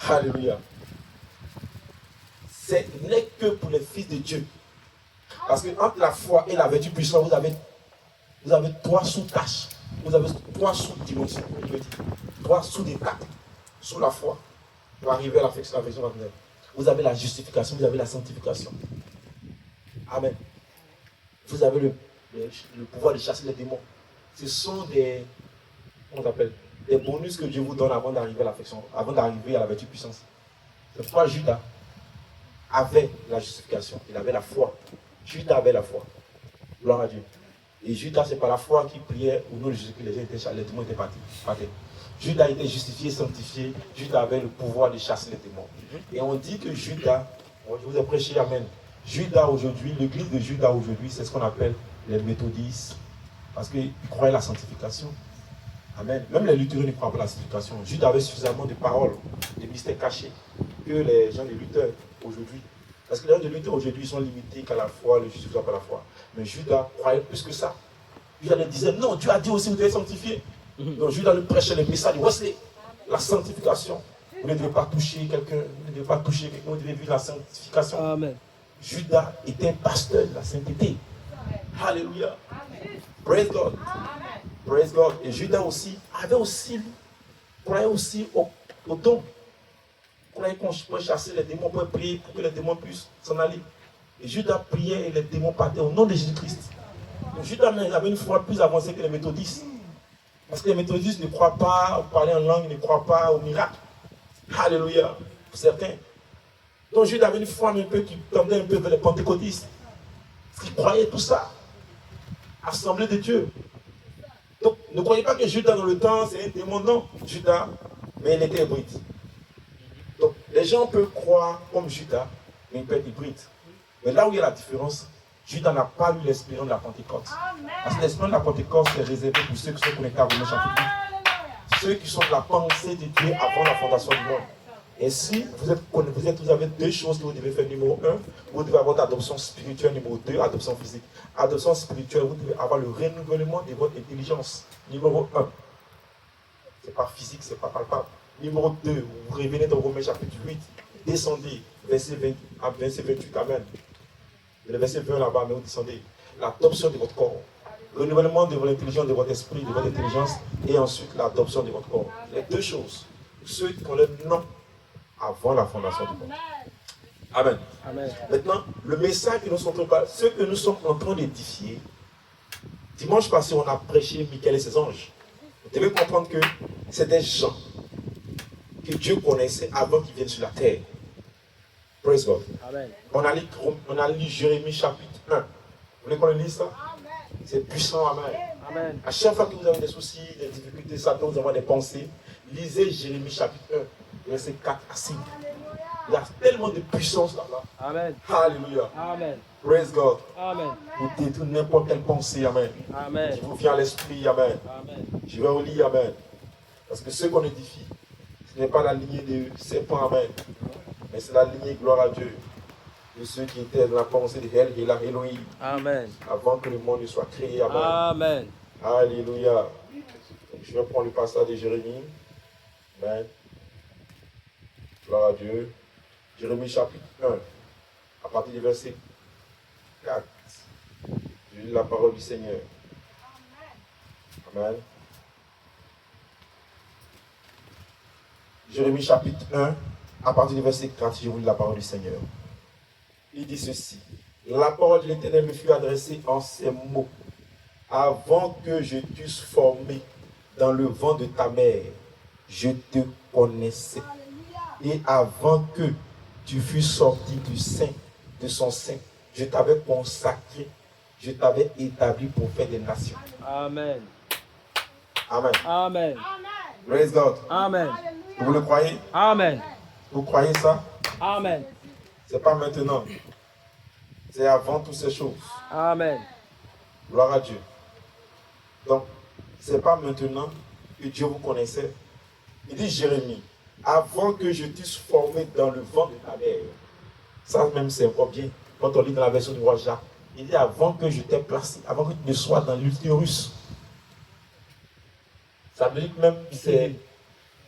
alléluia, ce n'est que pour les fils de Dieu. Parce que entre la foi et la vertu puissance, vous avez trois sous-tâches. Vous avez trois sous-dimensions. Trois sous-étapes. Sous la foi, pour arriver à l'affection fraternelle. Vous avez la justification, vous avez la sanctification. Amen. Vous avez le pouvoir de chasser les démons. Ce sont des, comment on appelle, des bonus que Dieu vous donne avant d'arriver à l'affection, avant d'arriver à la vertu puissance. C'est pourquoi Judas avait la justification, il avait la foi. Judas avait la foi. Gloire à Dieu. Et Judas, c'est par la foi qu'il priait au nom de Jésus que les démons étaient partis. Judas était justifié, sanctifié. Judas avait le pouvoir de chasser les démons. Et on dit que Judas, je vous ai prêché, amen. Judas aujourd'hui, l'église de Judas aujourd'hui, c'est ce qu'on appelle les méthodistes. Parce qu'ils croyaient à la sanctification. Amen. Même les luthériens ne croient pas à la sanctification. Judas avait suffisamment de paroles, de mystères cachés, que les gens de Luther aujourd'hui. Parce que les gens de Luther aujourd'hui sont limités qu'à la foi, le juste soit pas la foi. Mais Judas croyait plus que ça. Judas lui disait, non, Dieu a dit aussi, vous devez sanctifier. Donc Judas lui prêchait le message de Wesley, la sanctification. Vous ne devez pas toucher quelqu'un, vous ne devez pas toucher quelqu'un, vous devez vivre la sanctification. Amen. Judas était un pasteur de la sainteté. Alléluia. Praise God. Praise God. Et Judas aussi croyait aussi au don. Croyait qu'on pouvait chasser les démons, pour prier pour que les démons puissent s'en aller. Et Judas priait et les démons partaient au nom de Jésus-Christ. Donc Judas avait une foi plus avancée que les méthodistes. Parce que les méthodistes ne croient pas au parler en langue, ils ne croient pas au miracle. Alléluia. Pour certains. Donc Judas avait une foi un peu qui tendait un peu vers les pentecôtistes. Parce qu'ils croyaient tout ça. Assemblée de Dieu. Donc ne croyez pas que Judas dans le temps c'est un démon, non. Judas, mais il était hybride. Donc les gens peuvent croire comme Judas, mais il peut être hybride. Mais là où il y a la différence, Judas n'a pas eu l'expérience de la Pentecôte. Parce que l'expérience de la Pentecôte est réservée pour ceux qui sont connectés à Romains chapitre 8. Ceux qui sont de la pensée de Dieu avant la fondation du monde. Et si vous avez deux choses que vous devez faire. Numéro 1, vous devez avoir l'adoption spirituelle. Numéro 2, adoption physique. Adoption spirituelle, vous devez avoir le renouvellement de votre intelligence. Numéro 1. Ce n'est pas physique, ce n'est pas palpable. Numéro 2, vous revenez dans Romains chapitre 8. Descendez, verset 28, amen. Le verset 20 là-bas, mais vous descendez. L'adoption de votre corps. Renouvellement de votre intelligence, de votre esprit, de votre intelligence. Et ensuite, l'adoption de votre corps. Les deux choses. Ceux qui ont le nom avant la fondation du monde. Amen. Amen. Maintenant, le message que nous sommes en train de parler, ce que nous sommes en train d'édifier, dimanche passé, on a prêché Michael et ses anges. Vous devez comprendre que c'est des gens que Dieu connaissait avant qu'ils viennent sur la terre. Praise God. Amen. On a lu Jérémie chapitre 1. Vous voulez qu'on le lise ça? C'est puissant, amen. Amen. À chaque fois que vous avez des soucis, des difficultés, Satan vous envoie des pensées, lisez Jérémie chapitre 1, verset 4 à 5. Il y a tellement de puissance là-bas. Amen. Alléluia. Amen. Praise God. Amen. Vous détruisez n'importe quelle pensée, amen. Amen. Qui vous vient à l'esprit, amen. Amen. Je vais au lit, amen. Parce que ce qu'on édifie, ce n'est pas la lignée de serpents, amen. Mais c'est la lignée, gloire à Dieu, de ceux qui étaient dans la pensée de El et la Elohim Amen. avant que le monde ne soit créé. Amen. Amen. Alléluia. Je vais prendre le passage de Jérémie. Amen. Gloire à Dieu. Jérémie chapitre 1, à partir du verset 4. Je lis la parole du Seigneur. Amen. Jérémie chapitre 1, à partir du verset 4, je vous lis la parole du Seigneur. Il dit ceci. La parole de l'Éternel me fut adressée en ces mots. Avant que je t'eusse formé dans le vent de ta mère, je te connaissais. Et avant que tu fus sorti du sein, de son sein, je t'avais consacré, je t'avais établi pour faire des nations. Amen. Amen. Amen. Praise God. Amen. Vous le croyez? Amen. Vous croyez ça? Amen. C'est pas maintenant. C'est avant toutes ces choses. Amen. Gloire à Dieu. Donc, c'est pas maintenant que Dieu vous connaissait. Il dit Jérémie, avant que je t'eusse formé dans le vent de ta mère. Ça même c'est encore bien. Quand on lit dans la version du roi Jacques, il dit avant que je t'ai placé, avant que tu ne sois dans l'utérus. Ça veut dire que même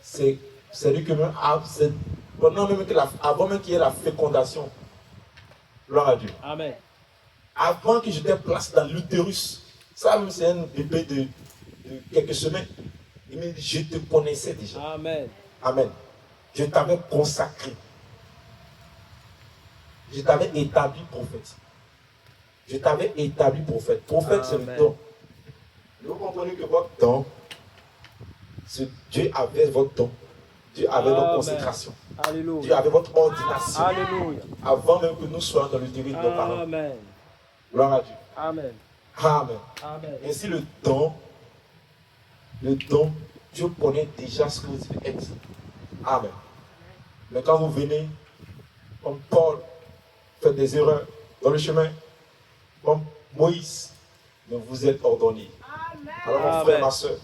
c'est lui que même pendant même que avant même qu'il y ait la fécondation. Gloire à Dieu. Amen. Avant que je te place dans l'utérus. Ça même c'est un bébé de quelques semaines. Il me dit je te connaissais déjà. Amen. Amen. Je t'avais consacré. Je t'avais établi prophète. Je t'avais établi prophète. Prophète, c'est le Amen. don. Vous comprenez que votre don, Dieu avait votre don. Dieu avait votre Amen. consécration. Dieu Alléluia. avait votre ordination. Alléluia. Avant même que nous soyons dans le territoire de nos parents. Amen. Gloire à Dieu. Amen. Amen. Amen. Ainsi le don, Dieu connaît déjà ce que vous devez être. Amen. Mais quand vous venez, comme Paul, faites des erreurs dans le chemin, comme Moïse, mais vous êtes ordonné. Alors mon frère, ma soeur,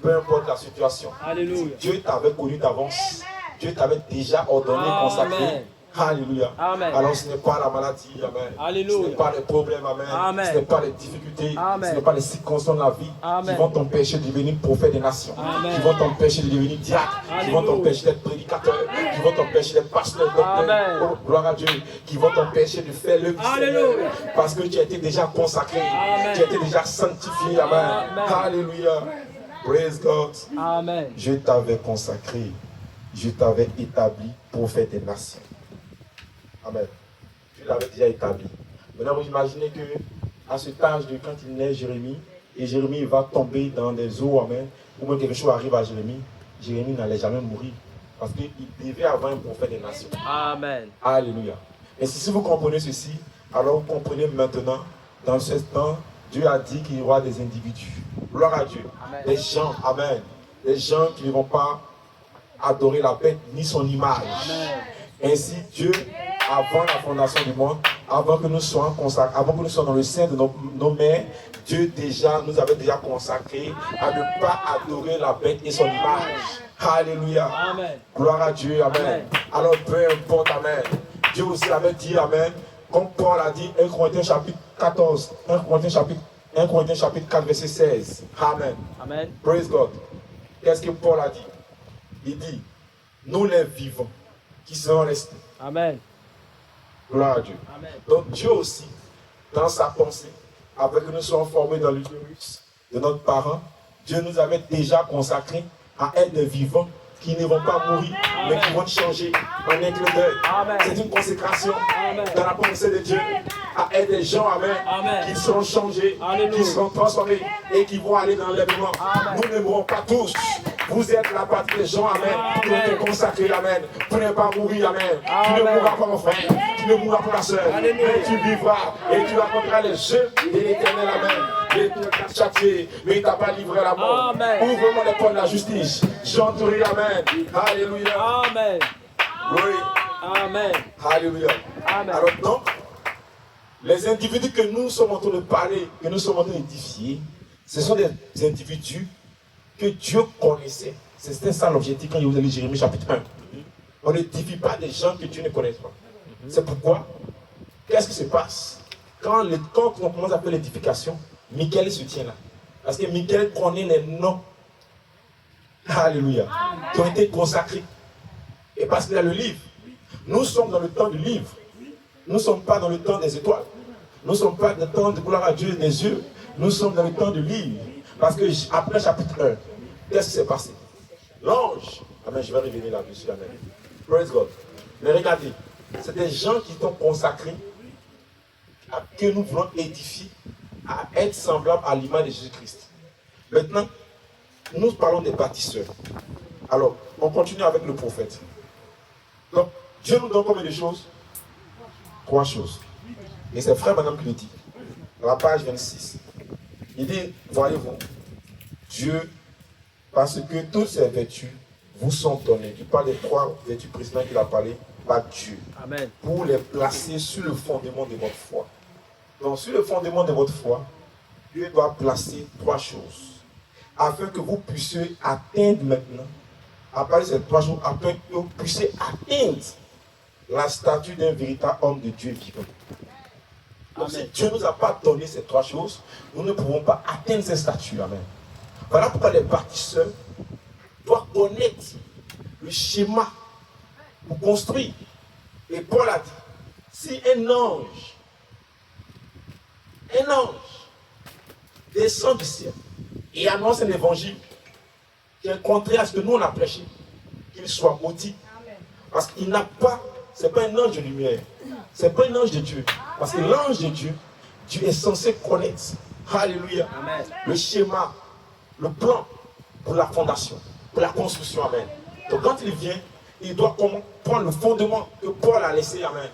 peu importe la situation, Alléluia. Dieu t'avait connu d'avance. Dieu t'avait déjà ordonné, consacré. Amen. Alléluia. Amen. Alors ce n'est pas la maladie, amen. Alléluia. Ce n'est pas les problèmes, amen. Amen. Ce n'est pas les difficultés, Amen. ce n'est pas les circonstances de la vie Amen. qui vont t'empêcher de devenir prophète des nations, Amen. qui vont t'empêcher de devenir diacre, qui vont Alléluia. t'empêcher d'être prédicateur, qui vont t'empêcher d'être pasteur, docteur, Amen. oh, gloire à Dieu, qui vont t'empêcher de faire le Alléluia. Seigneur, parce que tu as été déjà consacré, Amen. tu as été déjà sanctifié, amen. Amen. Alléluia. Praise God. Amen. Je t'avais consacré, je t'avais établi prophète des nations. Amen. Je l'avais déjà établi. Maintenant, vous imaginez que à cet âge de quand il naît Jérémie, et Jérémie va tomber dans des eaux, amen, ou même quelque chose arrive à Jérémie, Jérémie n'allait jamais mourir. Parce qu'il devait avoir un prophète des nations. Amen. Alléluia. Et si vous comprenez ceci, alors vous comprenez maintenant, dans ce temps, Dieu a dit qu'il y aura des individus. Gloire à Dieu. Amen. Des gens, amen. Des gens qui ne vont pas adorer la bête ni son image. Amen. Ainsi, Dieu, avant la fondation du monde, avant que nous soyons consacrés, avant que nous soyons dans le sein de nos mères, Dieu nous avait déjà consacrés à ne pas adorer la bête et son image. Alléluia. Amen. Gloire à Dieu. Amen. Amen. Alors, peu importe, amen. Dieu aussi avait dit, amen. Comme Paul a dit, 1 Corinthiens chapitre 14, 1 Corinthiens chapitre 4, verset 16. Amen. Amen. Praise God. Qu'est-ce que Paul a dit? Il dit, nous les vivants qui sont restés. Amen. Gloire à Dieu. Amen. Donc Dieu aussi, dans sa pensée, après que nous soyons formés dans l'utérus de notre parent, Dieu nous avait déjà consacrés à être des vivants qui ne vont pas mourir, mais qui vont changer en un clin d'œil. Amen. C'est une consécration Amen. dans la pensée de Dieu à être des gens, amen, Amen. qui seront changés, Alléluia. qui seront transformés et qui vont aller dans l'enlèvement. Amen. Nous ne mourrons pas tous. Vous êtes la partie des gens, amen, qui ont été consacrés, amen. Vous n'allez pas mourir, amen. Tu ne Amen. mourras pas, mon frère. Tu ne mourras pas, ma soeur. Alléluia. Mais tu vivras et tu raconteras les jeux de l'éternel, amen. Et tu ne t'as châtié, mais il ne t'a pas livré à la mort. Amen. Ouvre-moi les portes de la justice. J'entourerai, amen. Alléluia. Amen. Oui. Amen. Alléluia. Amen. Alors donc, les individus que nous sommes en train de parler, que nous sommes en train d'édifier, ce sont des individus que Dieu connaissait. C'était ça l'objectif quand il vous a lu Jérémie chapitre 1. On ne défie pas des gens que Dieu ne connaît pas. C'est pourquoi qu'est-ce qui se passe? Quand on commence à faire l'édification, Michael se tient là. Parce que Michael connaît les noms. Alléluia. Qui ont été consacrés. Et parce qu'il a le livre. Nous sommes dans le temps du livre. Nous ne sommes pas dans le temps des étoiles. Nous ne sommes pas dans le temps de gloire à Dieu des yeux. Nous sommes dans le temps du livre. Parce que après chapitre 1, qu'est-ce qui s'est passé? L'ange. Amen, je vais revenir là-dessus. Amen. Praise God. Mais regardez, c'est des gens qui sont consacrés à que nous voulons édifier, à être semblables à l'image de Jésus-Christ. Maintenant, nous parlons des bâtisseurs. Alors, on continue avec le prophète. Donc, Dieu nous donne combien de choses? 3 choses. Et c'est frère Madame qui le dit. À la page 26. Il dit, voyez-vous, Dieu, parce que toutes ces vertus vous sont données. Il parle des 3 vertus précédentes qu'il a parlé par Dieu. Amen. Pour les placer sur le fondement de votre foi. Donc, sur le fondement de votre foi, Dieu doit placer 3 choses. Afin que vous puissiez atteindre maintenant, à partir de ces 3 choses, afin que vous puissiez atteindre la statue d'un véritable homme de Dieu vivant. Donc, si Dieu ne nous a pas donné ces 3 choses, nous ne pouvons pas atteindre ces statues. Amen. Voilà pourquoi les bâtisseurs doivent connaître le schéma pour construire. Et Paul a dit, si un ange descend du ciel et annonce un évangile qui est contraire à ce que nous on a prêché, qu'il soit maudit. Parce qu'il n'a pas, c'est pas un ange de lumière, c'est pas un ange de Dieu. Parce que l'ange de Dieu, Dieu est censé connaître, alléluia, Amen. le schéma, le plan pour la fondation, pour la construction, amen. Donc quand il vient, il doit prendre le fondement que Paul a laissé, amen.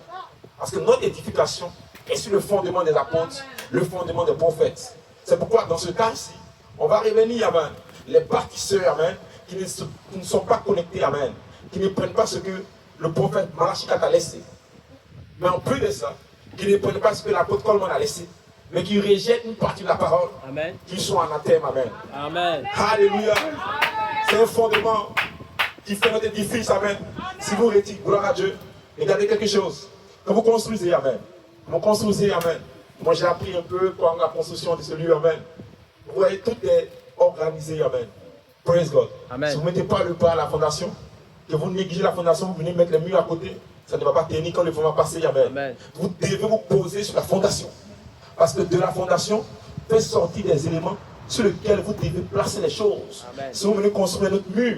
Parce que notre édification est sur le fondement des apôtres, le fondement des prophètes. C'est pourquoi dans ce cas-ci, on va revenir, amen, les bâtisseurs, amen, qui ne sont pas connectés, amen, qui ne prennent pas ce que le prophète Malachi a laissé. Mais en plus de ça, qui ne prennent pas ce que l'apôtre Coleman a laissé, mais qui rejettent une partie de la parole, Amen. qui sont anathèmes, amen. Amen. Alléluia. C'est un fondement qui fait notre édifice, amen. Si vous retirez, gloire à Dieu, regardez quelque chose. Quand vous construisez, amen. Vous construisez, amen. Moi j'ai appris un peu pour la construction de ce lieu, amen. Vous voyez, tout est organisé, amen. Praise God. Amen. Si vous ne mettez pas le pas à la fondation, que vous négligez la fondation, vous venez mettre les murs à côté, ça ne va pas tenir quand le vent va passer, amen. Amen. Vous devez vous poser sur la fondation. Parce que de la fondation fait sortir des éléments sur lesquels vous devez placer les choses. Amen. Si vous venez construire notre mur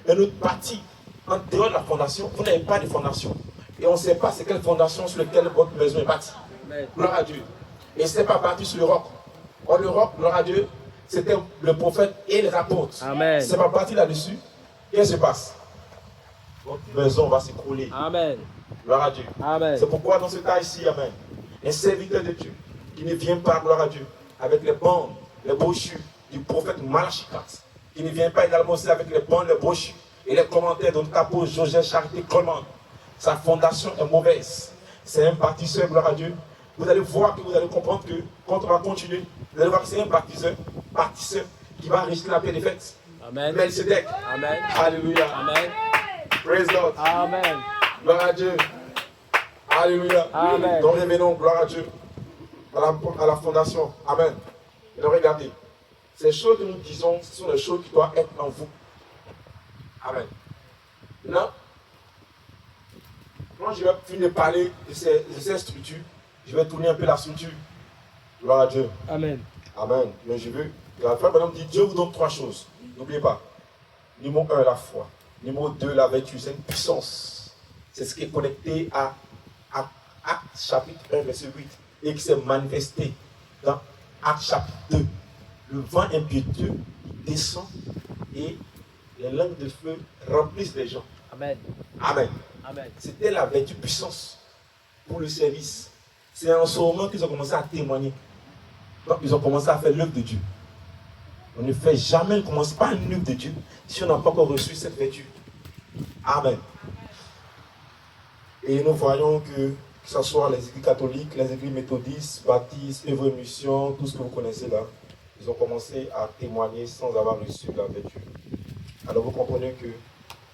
et notre bâti en dehors de la fondation, vous n'avez pas de fondation. Et on ne sait pas c'est quelle fondation sur laquelle votre maison est bâtie. Amen. Gloire à Dieu. Et ce n'est pas bâti sur le roc. Or, le roc, gloire à Dieu, c'était le prophète et les apôtres. Amen. Ce n'est pas bâti là-dessus. Qu'est-ce qui se passe? Votre maison va s'écrouler. Amen. Gloire à Dieu. Amen. C'est pourquoi dans ce cas ici, amen, un serviteur de Dieu qui ne vient pas, gloire à Dieu, avec les bandes, les brochures du prophète Malachi 4, qui ne vient pas également aussi avec les bandes, les brochures et les commentaires de notre apôtre Joseph Charité Coleman. Sa fondation est mauvaise. C'est un bâtisseur, gloire à Dieu. Vous allez voir que vous allez comprendre que quand on va continuer, vous allez voir que c'est un bâtisseur qui va enregistrer la paix des fêtes. Amen. Melchizedek. Amen. Alléluia. Amen. Praise God. Amen. Gloire à Dieu. Alléluia. Amen. Donc revenons, gloire à Dieu, à la fondation. Amen. Et donc regardez, ces choses que nous disons, ce sont les choses qui doivent être en vous. Amen. Maintenant, quand je vais finir de parler de ces structures, je vais tourner un peu la structure. Gloire à Dieu. Amen. Amen. Mais je veux, la frère Madame dit, Dieu vous donne 3 choses. N'oubliez pas. Numéro 1, la foi. Numéro 2, la vertu. C'est une puissance. C'est ce qui est connecté à Acte chapitre 1, verset 8. Et qui s'est manifesté dans Acte chapitre 2. Le vent impétueux descend et les langues de feu remplissent les gens. Amen. Amen. Amen. C'était la vertu puissance pour le service. C'est en ce moment qu'ils ont commencé à témoigner. Donc ils ont commencé à faire l'œuvre de Dieu. On ne fait jamais, on ne commence pas une œuvre de Dieu si on n'a pas encore reçu cette vertu. Amen. Et nous voyons que ce soit les églises catholiques, les églises méthodistes, baptistes, œuvre mission, tout ce que vous connaissez là, ils ont commencé à témoigner sans avoir reçu la vertu. Alors vous comprenez que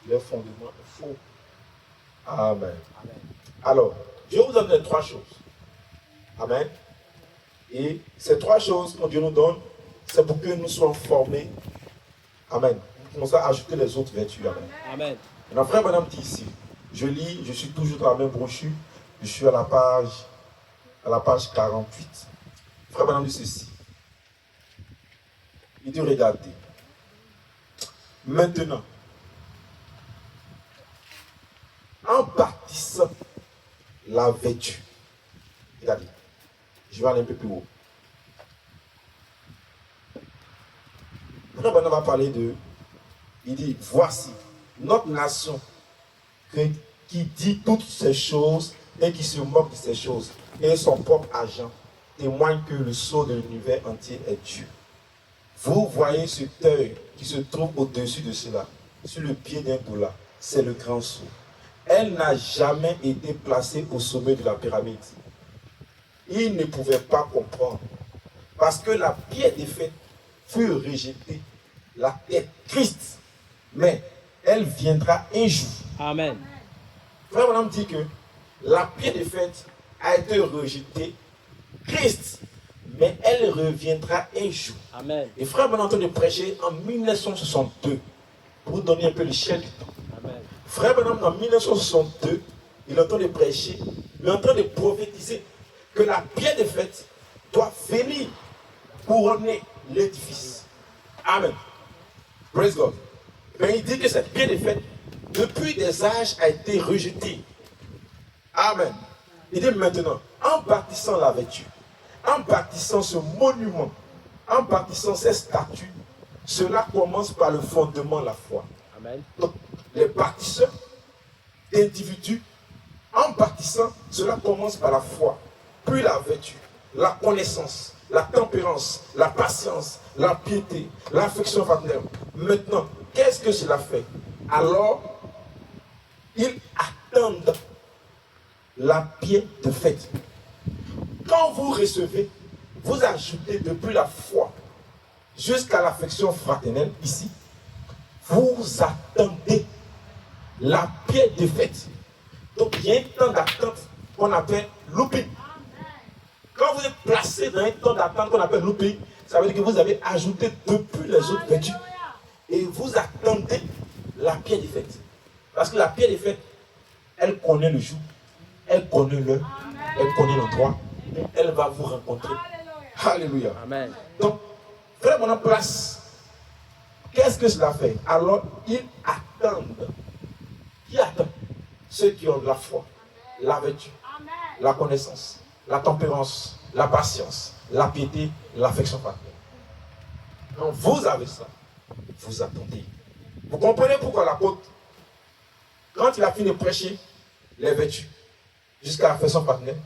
leur fondement est faux. Amen. Amen. Alors, Dieu vous donne les 3 choses. Amen. Et ces trois choses que Dieu nous donne, c'est pour que nous soyons formés. Amen. Nous commençons à ajouter les autres vertus. Amen. Amen. Maintenant, frère Madame dit ici, je lis, je suis toujours dans la même brochure, je suis à la page 48. Frère Madame dit ceci. Il dit, regardez. Maintenant, en bâtissant la vertu, regardez, je vais aller un peu plus haut. Frère Madame va parler de, il dit, voici, notre nation qui dit toutes ces choses et qui se moque de ces choses et son propre agent témoigne que le sceau de l'univers entier est Dieu. Vous voyez cet œil qui se trouve au-dessus de cela, sur le pied d'un dollar, c'est le grand sceau. Elle n'a jamais été placée au sommet de la pyramide. Il ne pouvait pas comprendre parce que la pierre des faits fut rejetée, la tête Christ, mais elle viendra un jour. Amen. Frère Madame dit que la pierre des fêtes a été rejetée, Christ, mais elle reviendra un jour. Amen. Et frère Madame est en train de prêcher en 1962, pour vous donner un peu l'échelle du temps. Amen. Frère Madame, en 1962, il est en train de prêcher, il est en train de prophétiser que la pierre des fêtes doit venir couronner l'édifice. Amen. Praise God. Mais il dit que cette pierre des fêtes, depuis des âges, a été rejetée. Amen. Il dit maintenant, en bâtissant la vertu, en bâtissant ce monument, en bâtissant ces statues, cela commence par le fondement de la foi. Amen. Donc, les bâtisseurs d'individus, en bâtissant, cela commence par la foi, puis la vertu, la connaissance, la tempérance, la patience, la piété, l'affection fraternelle. Maintenant, qu'est-ce que cela fait? Alors, ils attendent la pierre de fête. Quand vous recevez, vous ajoutez depuis la foi jusqu'à l'affection fraternelle ici, vous attendez la pierre de fête. Donc il y a un temps d'attente qu'on appelle looping. Quand vous êtes placé dans un temps d'attente qu'on appelle looping, ça veut dire que vous avez ajouté depuis les autres vertus. Et vous attendez la pierre de fête. Parce que la pierre de fête, elle connaît le jour, elle connaît l'heure, elle connaît l'endroit, elle va vous rencontrer. Alléluia. Amen. Donc, frère, mon place, qu'est-ce que cela fait? Alors, ils attendent. Qui attend? Ceux qui ont la foi, la vertu, la connaissance, la tempérance, la patience, la piété, l'affection fraternelle. Donc, vous avez ça. Vous attendez. Vous comprenez pourquoi l'apôtre, quand il a fini de prêcher les vertus jusqu'à l'affection fraternelle,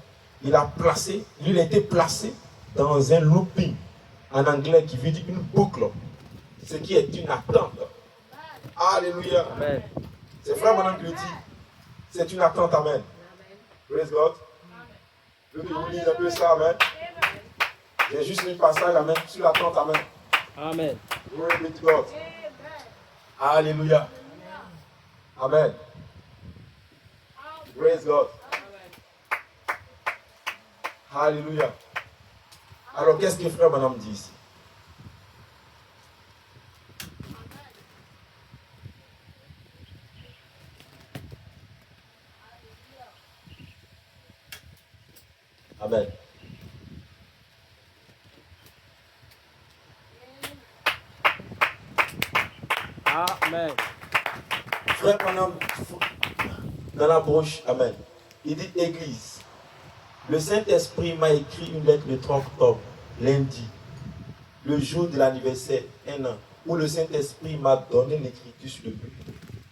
il a été placé dans un looping, en anglais qui veut dire une boucle, ce qui est une attente. Alléluia. Amen. C'est frère Madame qui le dit. C'est une attente, amen. Praise God. Je veux que vous lisez un peu ça, amen. J'ai juste mis un passage, amen, sur l'attente, amen. Amen. Glory be to God. Alléluia. Amen. Praise God. Alléluia. Alors, qu'est-ce que frère Madame dit ici? Amen. Amen. Frère Madame, dans la broche, amen. Il dit Église. Le Saint-Esprit m'a écrit une lettre le 3 octobre, lundi, le jour de l'anniversaire, 1 an, où le Saint-Esprit m'a donné l'écriture sur le but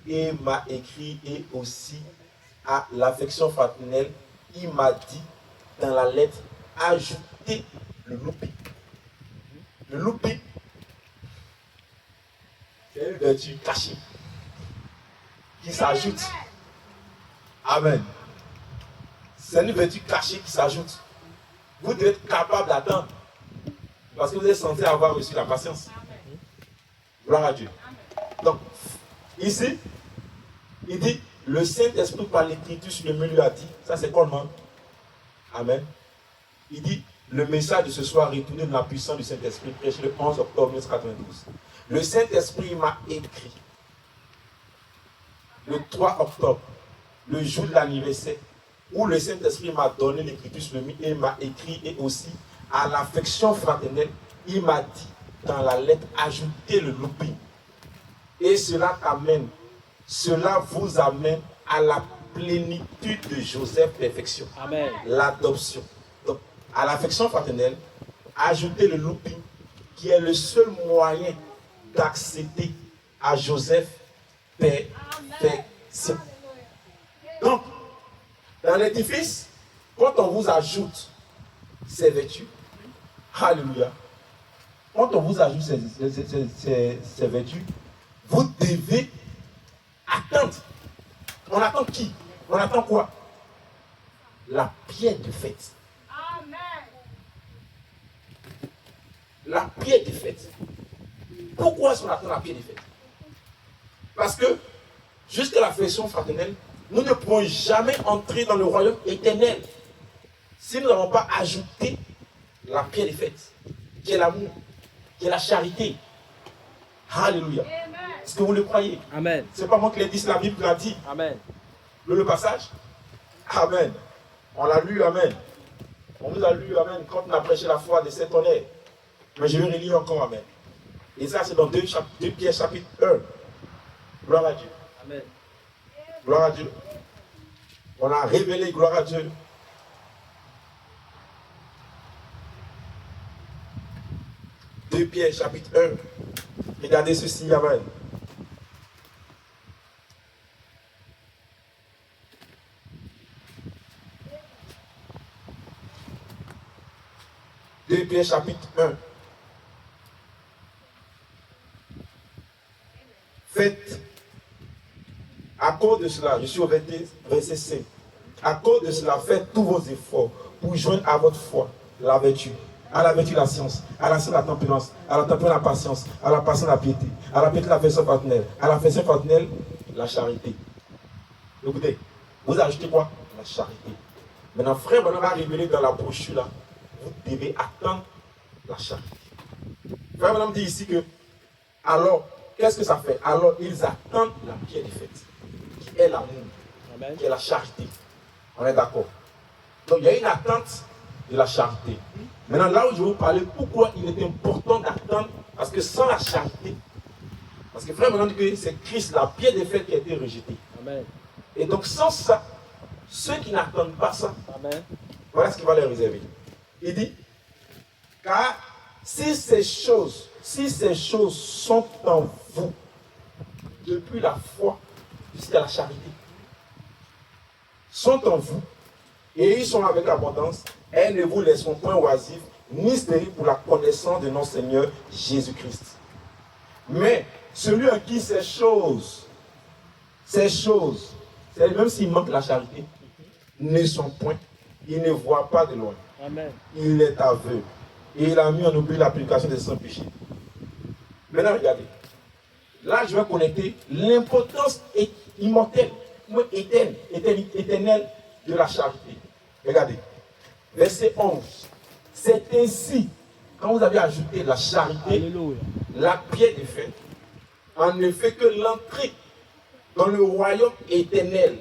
et m'a écrit, et aussi à l'affection fraternelle, il m'a dit dans la lettre, ajoutez le looping. Le looping, c'est une vertu cachée qui s'ajoute. Amen. C'est une vertu cachée qui s'ajoute. Vous devez être capable d'attendre. Parce que vous êtes censé avoir reçu la patience. Gloire à Dieu. Donc, ici, il dit, le Saint-Esprit par l'écriture sur le milieu a dit, ça c'est comment? Amen. Il dit, le message de ce soir retourné de la puissance du Saint-Esprit, prêché le 11 octobre 1992. Le Saint-Esprit m'a écrit le 3 octobre, le jour de l'anniversaire, où le Saint-Esprit m'a donné l'écriture sur le mur et m'a écrit, et aussi à l'affection fraternelle, il m'a dit dans la lettre, ajoutez le looping. Et cela vous amène à la plénitude de Joseph, perfection. Amen. L'adoption. Donc, à l'affection fraternelle, ajoutez le looping, qui est le seul moyen d'accéder à Joseph, perfection. Donc, dans l'édifice, quand on vous ajoute ces vertus, alléluia, quand on vous ajoute ces vertus, vous devez attendre. On attend qui? On attend quoi? La pierre de fête. Amen. La pierre de fête. Pourquoi est-ce qu'on attend la pierre de fête? Parce que, jusqu'à la affection fraternelle, nous ne pourrons jamais entrer dans le royaume éternel si nous n'avons pas ajouté la pierre de fête, qui est l'amour, qui est la charité. Alléluia. Est-ce que vous le croyez? Amen. Ce n'est pas moi qui l'ai dit, c'est la Bible qui l'a dit. Amen. Le passage? Amen. On l'a lu, amen. On nous a lu, amen, quand on a prêché la foi de cet honneur. Mais je vais relire encore, amen. Et ça, c'est dans 2 Pierre chapitre 1. Gloire à Dieu. Amen. Gloire à Dieu. On a révélé, gloire à Dieu. Deux Pierre chapitre 1. Regardez ceci, amen. Deux Pierre chapitre 1. Faites, à cause de cela, je suis au verset 5. À cause de cela, faites tous vos efforts pour joindre à votre foi la vertu, à la vertu la science, à la science la tempérance, à la tempérance la patience, à la patience la piété, à la piété l'affection fraternelle, à l'affection fraternelle la charité. Écoutez, vous ajoutez quoi? La charité. Maintenant, frère, on va révéler dans la brochure là, vous devez attendre la charité. Frère, madame dit ici que, alors, qu'est-ce que ça fait? Alors, ils attendent la pierre de fête, qui est l'amour, qui est la charité. On est d'accord? Donc, il y a une attente de la charité. Maintenant, là où je vais vous parler, pourquoi il est important d'attendre, parce que sans la charité, parce que frère, maintenant dit que c'est Christ, la pierre de fête qui a été rejetée. Amen. Et donc, sans ça, ceux qui n'attendent pas ça, Amen. voilà ce qu'il va leur réserver. Il dit, car si ces choses sont en vous, depuis la foi jusqu'à la charité, sont en vous, et ils sont avec abondance, elles ne vous laisseront point oisifs, ni stériles pour la connaissance de notre Seigneur Jésus-Christ. Mais celui à qui ces choses, même s'il manque la charité, ne sont point, il ne voit pas de loin. Amen. Il est aveugle. Et il a mis en oubli l'application de son péché. Maintenant, regardez. Là, je vais connecter l'importance immortelle, éternelle de la charité. Regardez. Verset 11. C'est ainsi, quand vous avez ajouté la charité, Alléluia. la pierre de fête, en effet que l'entrée dans le royaume éternel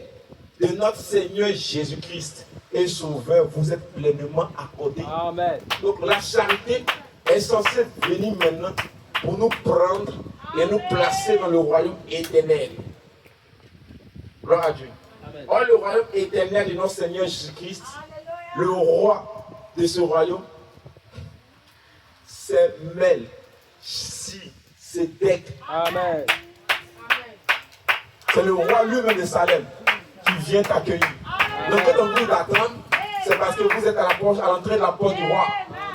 de notre Seigneur Jésus-Christ et Sauveur vous êtes pleinement accordé. Amen. Donc la charité est censée venir maintenant pour nous prendre et nous placer dans le royaume éternel. Gloire à Dieu. Amen. Or, le royaume éternel de notre Seigneur Jésus-Christ, le roi de ce royaume, c'est Melchisedec. Amen. C'est le roi lui-même de Salem qui vient t'accueillir. Donc quand on vous dit d'attendre, c'est parce que vous êtes à l'entrée de la porte du roi,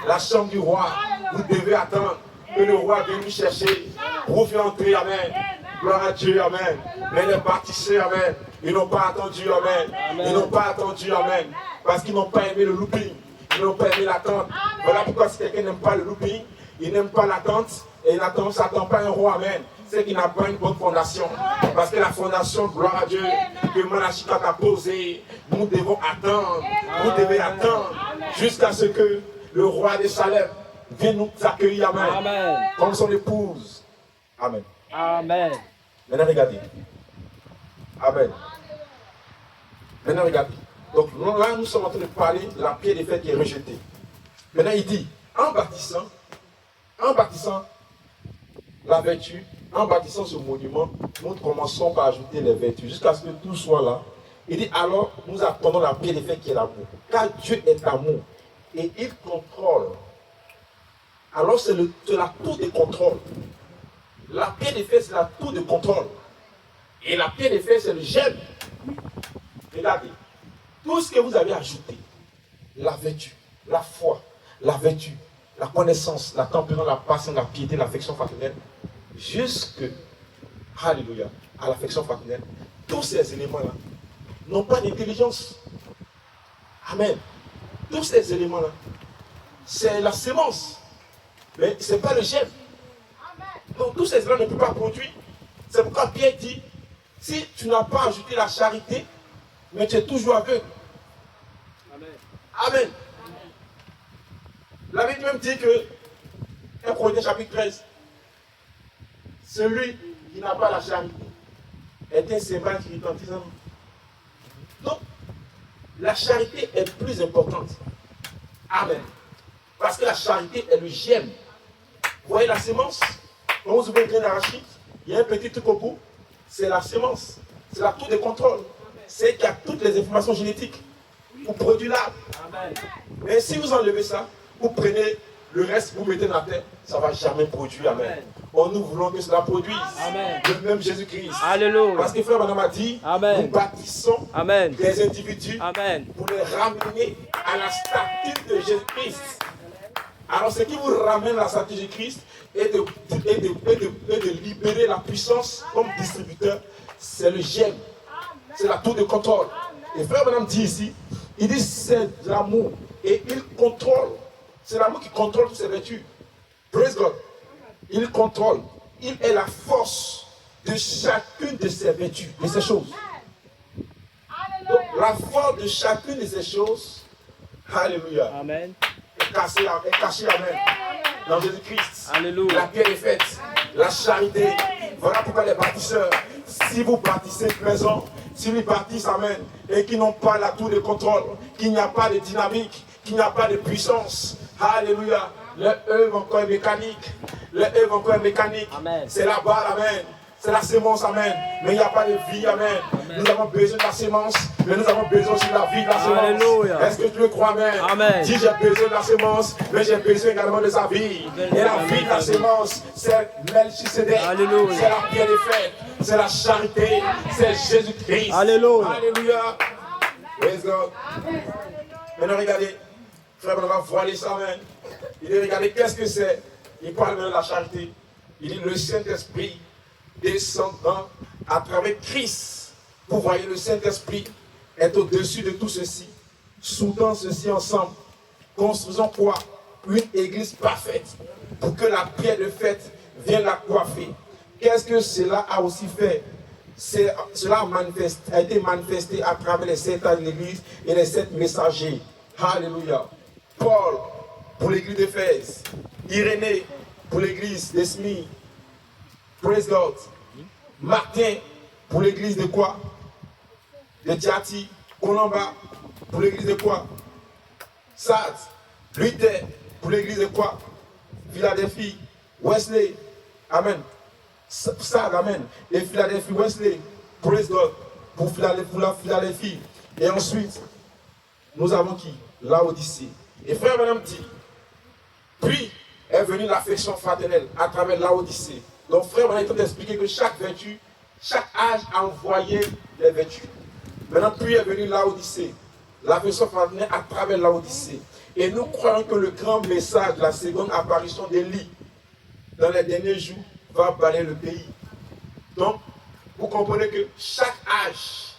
la chambre du roi. Vous devez attendre que le roi vienne vous chercher. Vous faites entrer, amen. Gloire à Dieu, amen. Mais les bâtisseurs, amen, ils n'ont pas attendu, amen. Ils n'ont pas attendu, amen. Parce qu'ils n'ont pas aimé le looping. Ils n'ont pas aimé l'attente. Voilà pourquoi si quelqu'un n'aime pas le looping, Il n'aime pas l'attente et il ne s'attend pas à un roi. Amen. C'est qu'il n'a pas une bonne fondation. Parce que la fondation, gloire à Dieu, que Manachika a posée, nous devons attendre. Vous devez attendre jusqu'à ce que le roi des Salem vienne nous accueillir. Amen. Amen. Comme son épouse. Amen. Amen. Maintenant, regardez. Amen. Maintenant, regardez. Donc là, nous sommes en train de parler de la pierre des fêtes qui est rejetée. Maintenant, il dit, en bâtissant la vertu, en bâtissant ce monument, nous commençons par ajouter les vertus jusqu'à ce que tout soit là. Il dit, alors, nous attendons la pierre des fêtes qui est l'amour. Car Dieu est amour et il contrôle. Alors, c'est la tour de contrôle. La pierre des fêtes, c'est la tour de contrôle. Et la pierre des fêtes, c'est le gemme. Regardez. Tout ce que vous avez ajouté, la vertu, la foi, la vertu, la connaissance, la tempérance, la patience, la piété, l'affection fraternelle, jusque, alléluia, à l'affection fraternelle, tous ces éléments-là n'ont pas d'intelligence. Amen. Tous ces éléments-là, c'est la sémence, mais ce n'est pas le germe. Donc tous ces éléments ne peuvent pas produire. C'est pourquoi Pierre dit, si tu n'as pas ajouté la charité, mais tu es toujours aveugle. Amen. La Bible même dit que, 1 Corinthiens chapitre 13, celui qui n'a pas la charité est un sémal qui retentisse. Donc, la charité est plus importante. Amen. Parce que la charité est le germe. Vous voyez la sémence? Quand vous ouvrez un grain d'arachide, il y a un petit truc au bout. C'est la sémence. C'est la tour de contrôle. C'est qu'il y a toutes les informations génétiques pour produire l'arbre. Mais si vous enlevez ça, vous prenez le reste, vous mettez dans la terre, ça ne va jamais produire. Amen. Oh, nous voulons que cela produise. Amen. Le même Jésus-Christ. Alléluia. Parce que frère Madame a dit, Amen. nous bâtissons Amen. des individus Amen. pour les ramener à la statue de Jésus-Christ. Alors ce qui vous ramène à la statue de Jésus-Christ et de libérer la puissance comme distributeur, c'est le gemme. C'est la tour de contrôle. Et frère Madame dit ici, il dit c'est l'amour. Et il contrôle. C'est l'amour qui contrôle toutes ses vertus. Praise God. Il contrôle. Il est la force de chacune de ses vertus, de ces choses. Donc, la force de chacune de ces choses, alléluia, Amen. est cachée, amen, dans Jésus-Christ. Alléluia. La pierre est faite, la charité. Voilà pourquoi les bâtisseurs, si vous bâtissez une maison, s'ils bâtissent, amen, et qui n'ont pas la tour de contrôle, qu'il n'y a pas de dynamique, qu'il n'y a pas de puissance, alléluia, leur œuvre encore est mécanique, c'est la balle, amen, c'est la sémence, amen, mais il n'y a pas de vie, amen. Nous avons besoin de la sémence, mais nous avons besoin aussi de la vie de la sémence. Alléluia. Est-ce que tu le crois, amen? Amen. Si j'ai besoin de la sémence, mais j'ai besoin également de sa vie. Et la vie de la sémence, c'est Melchisedec, Alléluia. c'est la pierre des fêtes, c'est la charité, c'est Jésus-Christ. Alléluia. Alléluia. Praise God. Maintenant, regardez, frère, on va voiler ça, amen. Il dit, regardez, qu'est-ce que c'est? Il parle de la charité. Il dit, le Saint-Esprit descendant à travers Christ. Vous voyez, le Saint-Esprit est au-dessus de tout ceci. Soudant ceci ensemble. Construisons quoi? Une église parfaite. Pour que la pierre de fête vienne la coiffer. Qu'est-ce que cela a aussi fait? Cela a été manifesté à travers les 7 ans de l'église et les 7 messagers. Alléluia. Paul pour l'église d'Éphèse. Irénée pour l'église d'Esmie. Praise God. Martin pour l'église de quoi? De Tiati. Colomba pour l'église de quoi? Sade. Luther pour l'église de quoi? Philadelphie. Wesley. Amen. Sade, amen. Et Philadelphie, Wesley. Praise God. Pour la Philadelphie. Et ensuite, nous avons qui? Laodicée. Et frère Madame dit, puis est venue l'affection fraternelle à travers Laodicée. Donc frère Madame est en train d'expliquer que chaque vertu, chaque âge a envoyé les vertus. Maintenant, puis est venue Laodicée. L'affection fraternelle à travers Laodicée. Et nous croyons que le grand message de la seconde apparition d'Élie dans les derniers jours va balayer le pays. Donc, vous comprenez que chaque âge,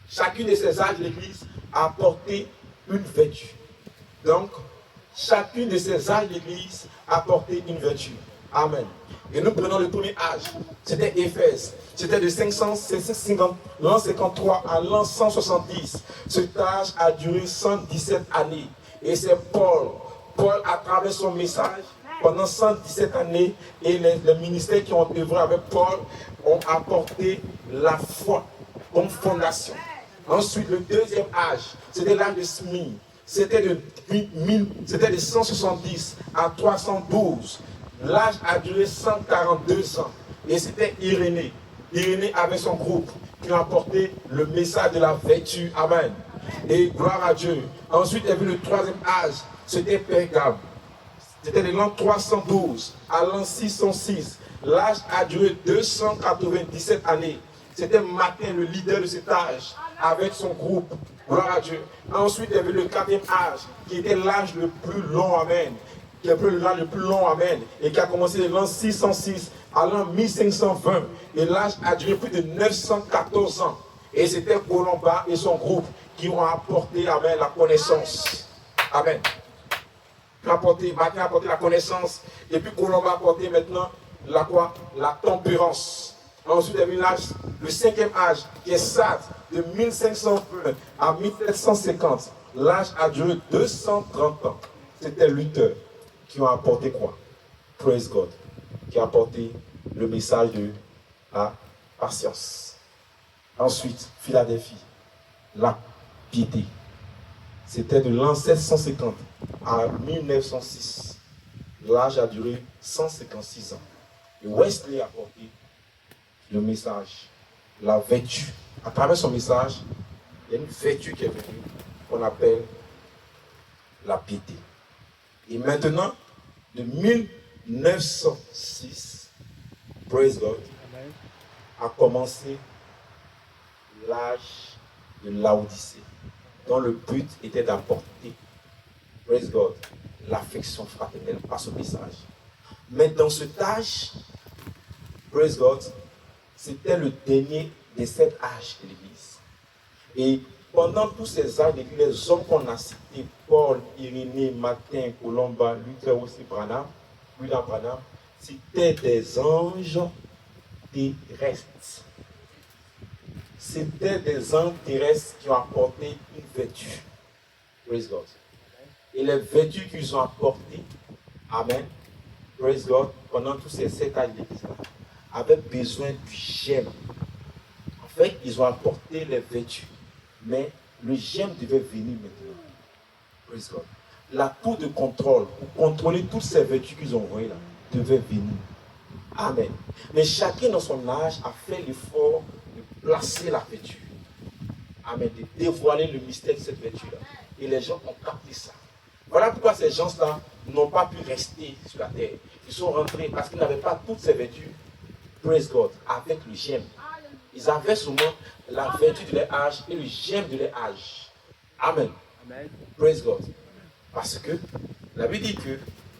chacune de ces âges de l'Église a apporté une vertu. Donc, chacune de ces âges d'église apportait une vertu. Amen. Et nous prenons le premier âge, c'était Éphèse. C'était de 553 à l'an 170. Cet âge a duré 117 années. Et c'est Paul. Paul, à travers son message, pendant 117 années, et les ministères qui ont œuvré avec Paul ont apporté la foi comme fondation. Ensuite, le deuxième âge, c'était l'âge de Smyrne. C'était de 170 à 312. L'âge a duré 142 ans. Et c'était Irénée. Irénée avait son groupe qui a apporté le message de la vertu. Amen. Et gloire à Dieu. Ensuite, il y avait le troisième âge. C'était Pergame. C'était de l'an 312 à l'an 606. L'âge a duré 297 années. C'était Martin, le leader de cet âge, avec son groupe. Gloire à Dieu. Ensuite, il y avait le quatrième âge, qui était l'âge le plus long. Amen. Qui est l'âge le plus long. Amen. Et qui a commencé de l'an 606 à l'an 1520. Et l'âge a duré plus de 914 ans. Et c'était Colomba et son groupe qui ont apporté, amen, la connaissance. Amen. Martin a apporté la connaissance. Et puis Colomba a apporté maintenant la quoi? La tempérance. Ensuite, il y a eu le cinquième âge, qui est Sade, de 1520 à 1750. L'âge a duré 230 ans. C'était Luther qui a apporté quoi? Praise God. Qui a apporté le message de la patience. Ensuite, Philadelphie, la piété. C'était de l'an 750 à 1906. L'âge a duré 156 ans. Et Wesley a apporté le message, la vertu. À travers son message, il y a une vertu qui est venue, qu'on appelle la piété. Et maintenant, de 1906, praise God, a commencé l'âge de Laodicée, dont le but était d'apporter, praise God, l'affection fraternelle par ce message. Mais dans cet âge, praise God, c'était le dernier des 7 âges de l'Église. Et pendant tous ces âges de l'Église, les hommes qu'on a cités, Paul, Irénée, Martin, Colomba, Luther aussi, William Branham, c'était des anges terrestres. C'était des anges terrestres qui ont apporté une vertu. Praise God. Et les vertus qu'ils ont apportées, amen, praise God, pendant tous ces 7 âges de l'Église-là, avaient besoin du gemme. En fait, ils ont apporté les vertus, mais le gemme devait venir maintenant. Praise God. La tour de contrôle, pour contrôler toutes ces vertus qu'ils ont envoyées là, devait venir. Amen. Mais chacun dans son âge a fait l'effort de placer la vertu. Amen. De dévoiler le mystère de cette vertu-là. Et les gens ont capté ça. Voilà pourquoi ces gens-là n'ont pas pu rester sur la terre. Ils sont rentrés parce qu'ils n'avaient pas toutes ces vertus. Praise God, avec le gemme. Ils avaient seulement la vertu de leur âge et le gemme de leur âge. Amen. Amen. Praise God. Parce que la Bible dit que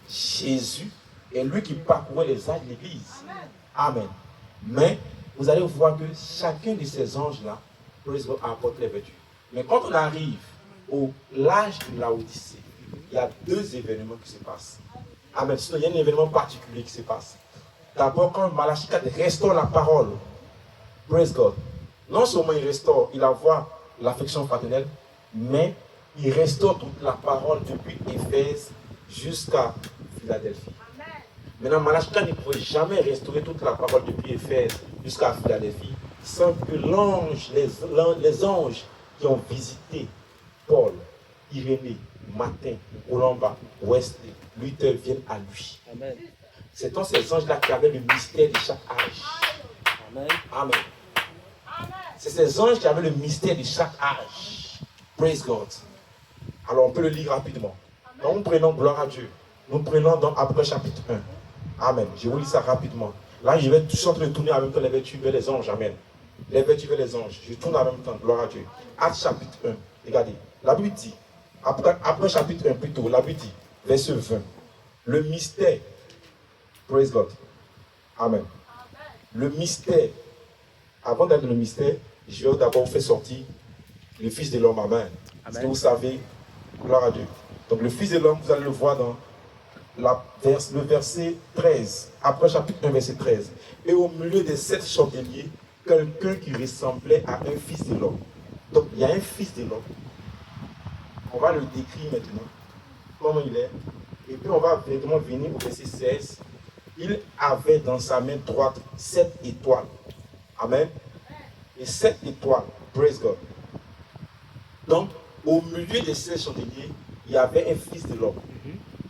Jésus est lui qui parcourait les âges de l'Église. Amen. Mais vous allez voir que chacun de ces anges-là, praise God, a apporté les vertus. Mais quand on arrive au l'âge de Laodicée, il y a 2 événements qui se passent. Amen. Sinon, il y a un événement particulier qui se passe. D'abord, quand Malachie 4 restaure la parole, praise God, non seulement il restaure, il envoie l'affection fraternelle, mais il restaure toute la parole depuis Éphèse jusqu'à Philadelphie. Maintenant, Malachie 4 ne pourrait jamais restaurer toute la parole depuis Éphèse jusqu'à Philadelphie sans que les anges qui ont visité Paul, Irénée, Martin, Colomba, Wesley, Luther viennent à lui. Amen. C'est donc ces anges-là qui avaient le mystère de chaque âge. Amen. Amen. C'est ces anges qui avaient le mystère de chaque âge. Praise God. Alors on peut le lire rapidement. Donc nous prenons gloire à Dieu. Nous prenons dans Après chapitre 1. Amen. Je vous lis ça rapidement. Là, je vais tous en train de tourner en même temps les vertus vers les anges. Amen. Les vertus vers les anges. Je tourne en même temps. Gloire à Dieu. Actes chapitre 1. Regardez. La Bible dit, après chapitre 1 plutôt, la Bible dit, verset 20. Le mystère. Praise God. Amen. Le mystère. Avant d'être le mystère, je vais d'abord vous faire sortir le Fils de l'homme. Amen. Parce que vous savez, gloire à Dieu. Donc le Fils de l'homme, vous allez le voir dans le verset 13, après chapitre 1, verset 13. Et au milieu des 7 chandeliers, quelqu'un qui ressemblait à un Fils de l'homme. Donc il y a un Fils de l'homme. On va le décrire maintenant, comment il est. Et puis on va directement venir au verset 16. Il avait dans sa main droite 7 étoiles. Amen. Et 7 étoiles. Praise God. Donc, au milieu des 7 chandeliers, il y avait un Fils de l'homme.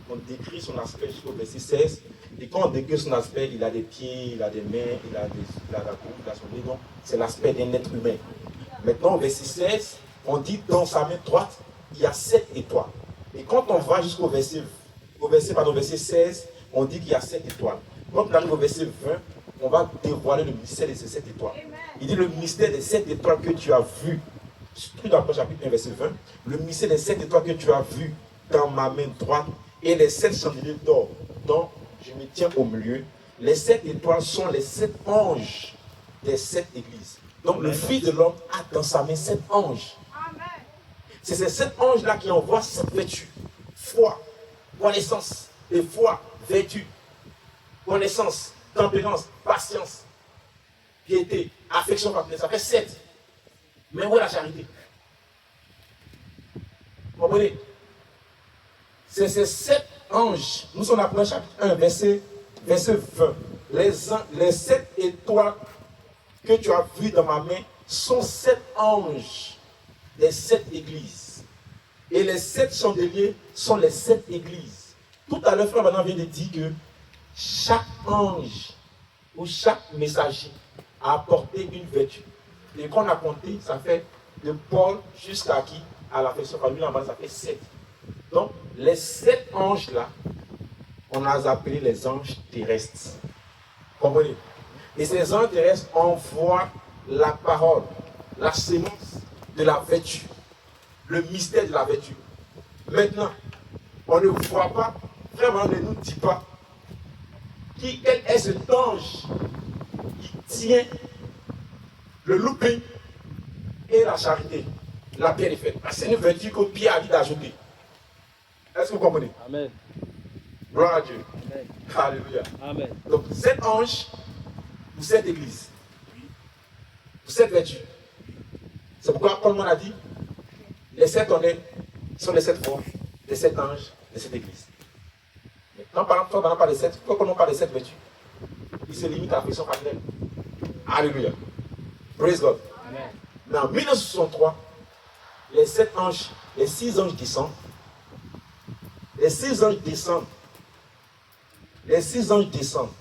On décrit son aspect jusqu'au verset 16. Et quand on décrit son aspect, il a des pieds, il a des mains, il a la coupe, il a son nez. Donc, c'est l'aspect d'un être humain. Maintenant, au verset 16, on dit dans sa main droite, il y a 7 étoiles. Et quand on va jusqu'au verset 16, on dit qu'il y a 7 étoiles. Quand on arrive au verset 20, on va dévoiler le mystère de ces 7 étoiles. Il dit le mystère des 7 étoiles que tu as vu, tout dans le chapitre 1, verset 20, le mystère des 7 étoiles que tu as vu dans ma main droite et les 7 chandeliers d'or dont je me tiens au milieu. Les 7 étoiles sont les 7 anges des 7 églises. Donc le Fils de l'homme a dans sa main 7 anges. C'est ces 7 anges-là qui envoient 7 vertus. Foi, connaissance, et foi, vertu, connaissance, tempérance, patience, piété, affection fraternelle. Ça fait 7. Mais où est la charité? Vous comprenez? C'est ces 7 anges. Nous sommes après chapitre 1, verset 20. Les 7 étoiles que tu as vues dans ma main sont 7 anges des 7 églises. Et les 7 chandeliers sont les 7 églises. Tout à l'heure, frère Madame vient de dire que chaque ange ou chaque messager a apporté une vertu. Et quand on a compté, ça fait de Paul jusqu'à qui? À la personne famille en bas, ça fait 7. Donc, les 7 anges-là, on les a appelés les anges terrestres. Comprenez? Et ces anges terrestres envoient la parole, la sémence de la vertu, le mystère de la vertu. Maintenant, on ne voit pas, vraiment, on ne nous dit pas quel est cet ange qui tient le loupé et la charité, la pierre est faite. C'est une vertu que Pierre a dit d'ajouter. Est-ce que vous comprenez? Amen. Gloire à Dieu. Amen. Alléluia. Amen. Donc, 7 anges pour cette église. Pour cette vertu. C'est pourquoi, comme on a dit, les 7 honnêtes sont les 7 forces, les 7 anges de cette église. Mais quand on ne parle pas de 7, pourquoi on parle de 7 vertus? Il se limite à la question fraternelle. Alléluia. Praise God. Amen. Mais en 1963, les 7 anges, les 6 anges descendent. Les 6 anges descendent. Les 6 anges descendent.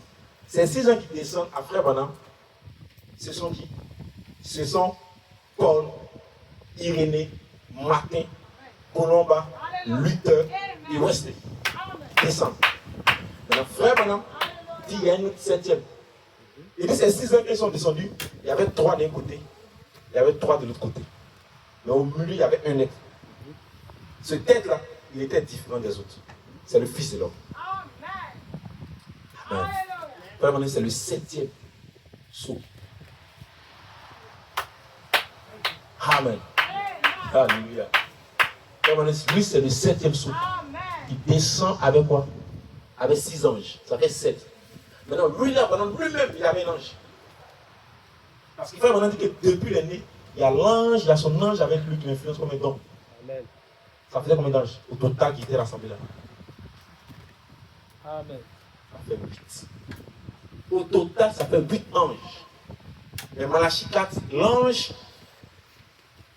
Ces 6 anges qui descendent après Branham, ce sont qui? Ce sont Paul, Irénée, Martin, Colomba, Luther et Wesley. Descendent. Maintenant, frère Branham dit il y a une autre 7e. Il dit ces 6 anges qui sont descendus, il y avait 3 d'un côté, il y avait 3 de l'autre côté. Mais au milieu, il y avait un être. Ce tête-là, il était différent des autres. C'est le Fils de l'homme. Amen. Vraiment, c'est le 7e saut. Amen. Alléluia. Vraiment, lui, c'est le 7e saut. Il descend avec quoi? Avec 6 anges. Ça fait 7. Maintenant, lui-même, il avait un ange. Parce qu'il faut maintenant dire que depuis l'année, il y a l'ange, il y a son ange avec lui qui l'influence comme un don. Amen. Ça faisait combien d'anges au total qui était rassemblé là? Amen. Ça fait 8. Au total, ça fait 8 anges. Mais Malachie 4, l'ange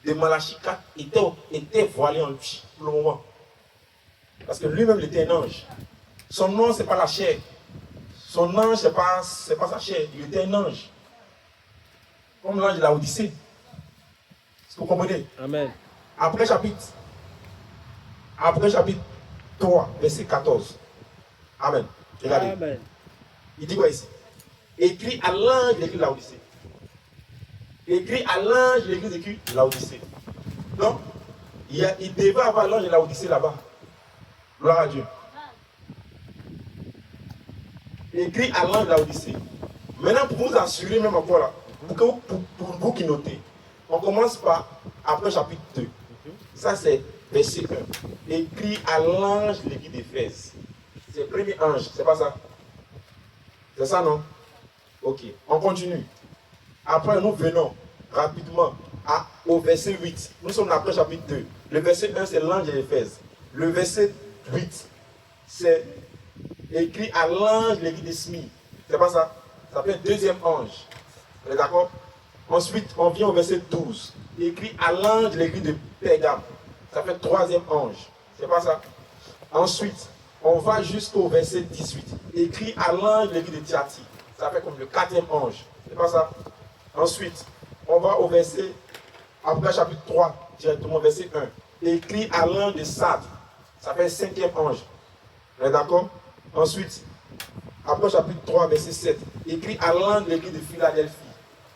de Malachie 4 était voilé en lui pour le moment. Parce que lui-même, il était un ange. Son nom, ce n'est pas la chair. Son ange, ce n'est pas sa chair. Il était un ange. Comme l'ange de la Odyssée. Est-ce que vous comprenez? Amen. Après chapitre 3, verset 14. Amen. Regardez. Amen. Il dit quoi ici? Écrit à l'ange de l'église de la Odyssée. Écrit à l'ange de l'église de la Odyssée. Donc, il devait avoir l'ange de la Odyssée là-bas. Gloire à Dieu. Écrit à l'ange de la Odyssée. Maintenant, pour vous assurer même encore là, pour vous qui notez, on commence par après chapitre 2. Ça c'est verset 1. écrit à l'ange de l'église d'Éphèse. C'est le premier ange, c'est pas ça? C'est ça, non? Ok, on continue. Après, nous venons rapidement au verset 8. Nous sommes après chapitre 2. Le verset 1, c'est l'ange d'Éphèse. Le verset 8, c'est écrit à l'ange de l'église de Smyrne. C'est pas ça? Ça s'appelle deuxième ange. Vous êtes d'accord? Ensuite, on vient au verset 12. Écrit à l'ange de l'église de Pergame. Ça fait troisième ange. C'est pas ça? Ensuite, on va jusqu'au verset 18. Écrit à l'ange de l'église de Thyatire. Ça fait comme le quatrième ange. C'est pas ça? Ensuite, on va au verset, après chapitre 3, directement verset 1. Écrit à l'ange de Sardes. Ça fait le cinquième ange. Vous êtes d'accord? Ensuite, après chapitre 3, verset 7. Écrit à l'ange de l'église de Philadelphie.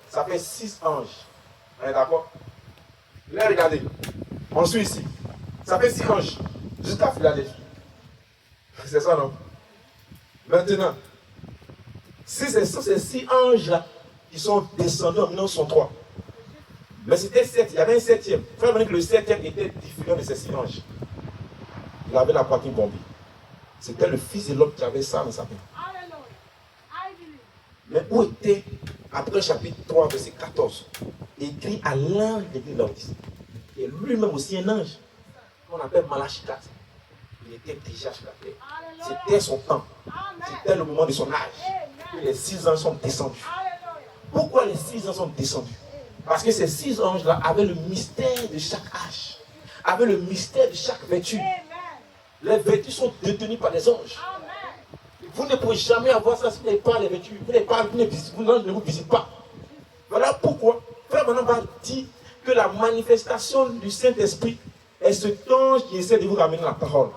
Ça fait 6 anges. Vous êtes d'accord? Là, regardez. On suit ici. Ça fait 6 anges. Jusqu'à Philadelphie. C'est ça, non? Maintenant, si c'est ces 6 anges-là qui sont descendus en 1903. Mais c'était 7, il y avait un septième. Il faut dire que le septième était différent de ces 6 anges. Il avait la poitrine bombée. C'était le fils de l'homme qui avait ça dans sa main. Mais où était, après chapitre 3, verset 14, écrit à l'ange de l'église d'Laodicée. Et lui-même aussi un ange, qu'on appelle Malachikat. Il était déjà sur la terre. C'était son temps. C'était le moment de son âge. Et les 6 anges sont descendus. Pourquoi les 6 anges sont descendus? Parce que ces 6 anges-là avaient le mystère de chaque âge, avaient le mystère de chaque vertu. Les vertus sont détenues par les anges. Vous ne pouvez jamais avoir ça si vous n'avez pas les vertus. Vous ne vous visitez pas. Voilà pourquoi Frère Branham va dire que la manifestation du Saint-Esprit est cet ange qui essaie de vous ramener la parole.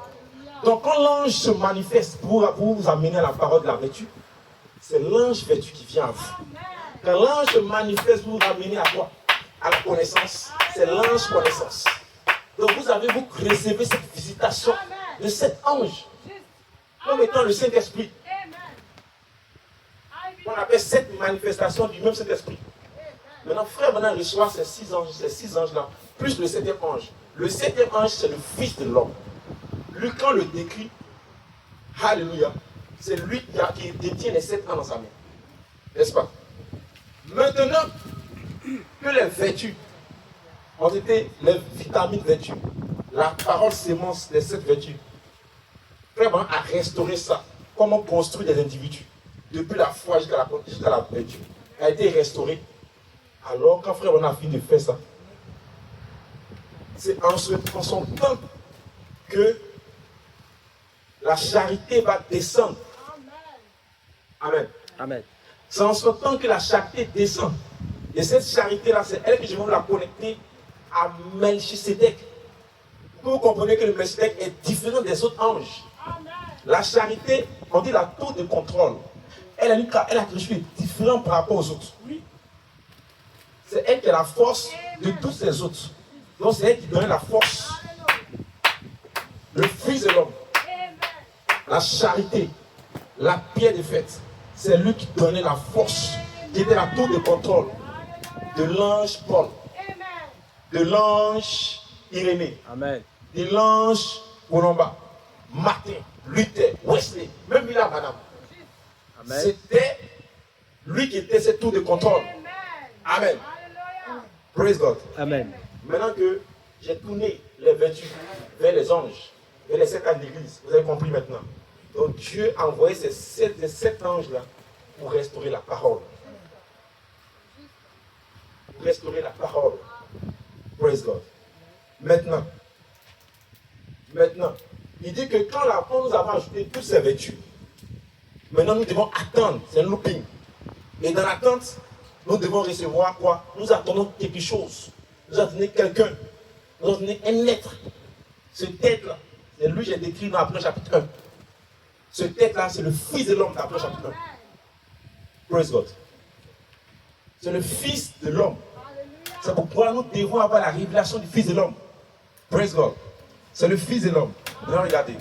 Donc quand l'ange se manifeste pour vous amener à la parole de la vertu, c'est l'ange vertu qui vient à vous. Quand l'ange se manifeste pour vous ramener à quoi? À la connaissance. C'est l'ange connaissance. Donc vous recevez cette visitation de cet ange comme étant le Saint-Esprit. On appelle cette manifestation du même Saint-Esprit. Maintenant, Frère Branham reçoit ces 6 anges-là, plus le 7e ange. Le 7e ange, c'est le Fils de l'homme. Lui, quand le décrit, Alléluia, c'est lui qui détient les 7 ans dans sa main. N'est-ce pas? Maintenant que les vertus ont été les vitamines vertus, la parole sémence des 7 vertus, Frère Branham a restauré ça. Comment construire des individus depuis la foi jusqu'à la vertu a été restauré. Alors quand Frère Branham a fini de faire ça, c'est en son temps que la charité va descendre. Amen. Amen. C'est en son temps que la charité descend. Et cette charité-là, c'est elle que je vais la connecter à Melchisedec. Vous comprenez que le Melchisedec est différent des autres anges. La charité, on dit la tour de contrôle. Elle a quelque chose de différent par rapport aux autres. C'est elle qui a la force de tous les autres. Donc c'est elle qui donne la force. Le Fils de l'homme, la charité, la pierre de fête, c'est lui qui donnait la force, qui était la tour de contrôle de l'ange Paul, de l'ange Irénée, Amen. de l'ange Colomba, Martin, Luther, Wesley, même William Branham. C'était lui qui était cette tour de contrôle. Amen. Praise God. Amen. Maintenant que j'ai tourné les vertus vers les anges, vers les 7 âges d'église, vous avez compris maintenant. Donc Dieu a envoyé ces 7 anges-là pour restaurer la parole. Pour restaurer la parole. Praise God. Maintenant, il dit que quand nous avons ajouté toutes ces vertus, maintenant nous devons attendre, c'est un looping. Et dans l'attente, nous devons recevoir quoi? Nous attendons quelque chose. Nous attendons quelqu'un. Nous attendons un être. Ce être-là, c'est lui que j'ai décrit dans Apôtre chapitre 1. Ce être-là, c'est le Fils de l'homme dans Apôtre chapitre 1. Praise God. C'est le Fils de l'homme. C'est pourquoi nous devons avoir la révélation du Fils de l'homme. Praise God. C'est le Fils de l'homme. Maintenant, regardez.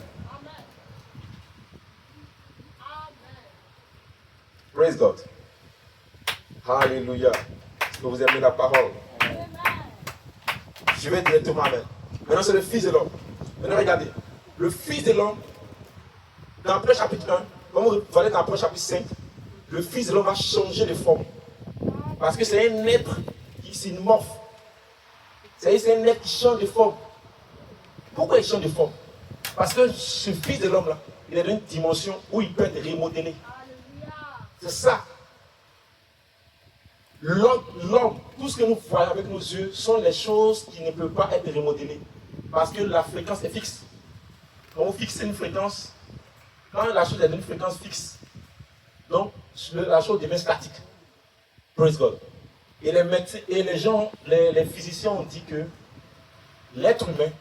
Praise God. Alléluia. Est-ce que vous aimez la parole? Je vais directement avec. Maintenant, c'est le Fils de l'homme. Maintenant, regardez. Le Fils de l'homme, dans Prêche chapitre 1, quand vous allez dans Prêche chapitre 5, le Fils de l'homme va changer de forme. Parce que c'est un être qui s'inmorphe. C'est un être qui change de forme. Pourquoi il change de forme? Parce que ce Fils de l'homme là, il est dans une dimension où il peut être remodelé. C'est ça. L'homme, tout ce que nous voyons avec nos yeux sont les choses qui ne peuvent pas être remodelées. Parce que la fréquence est fixe. Quand vous fixez une fréquence, quand la chose est d'une fréquence fixe, donc la chose devient statique. Praise God. Et les médecins, et les physiciens ont dit que l'être humain,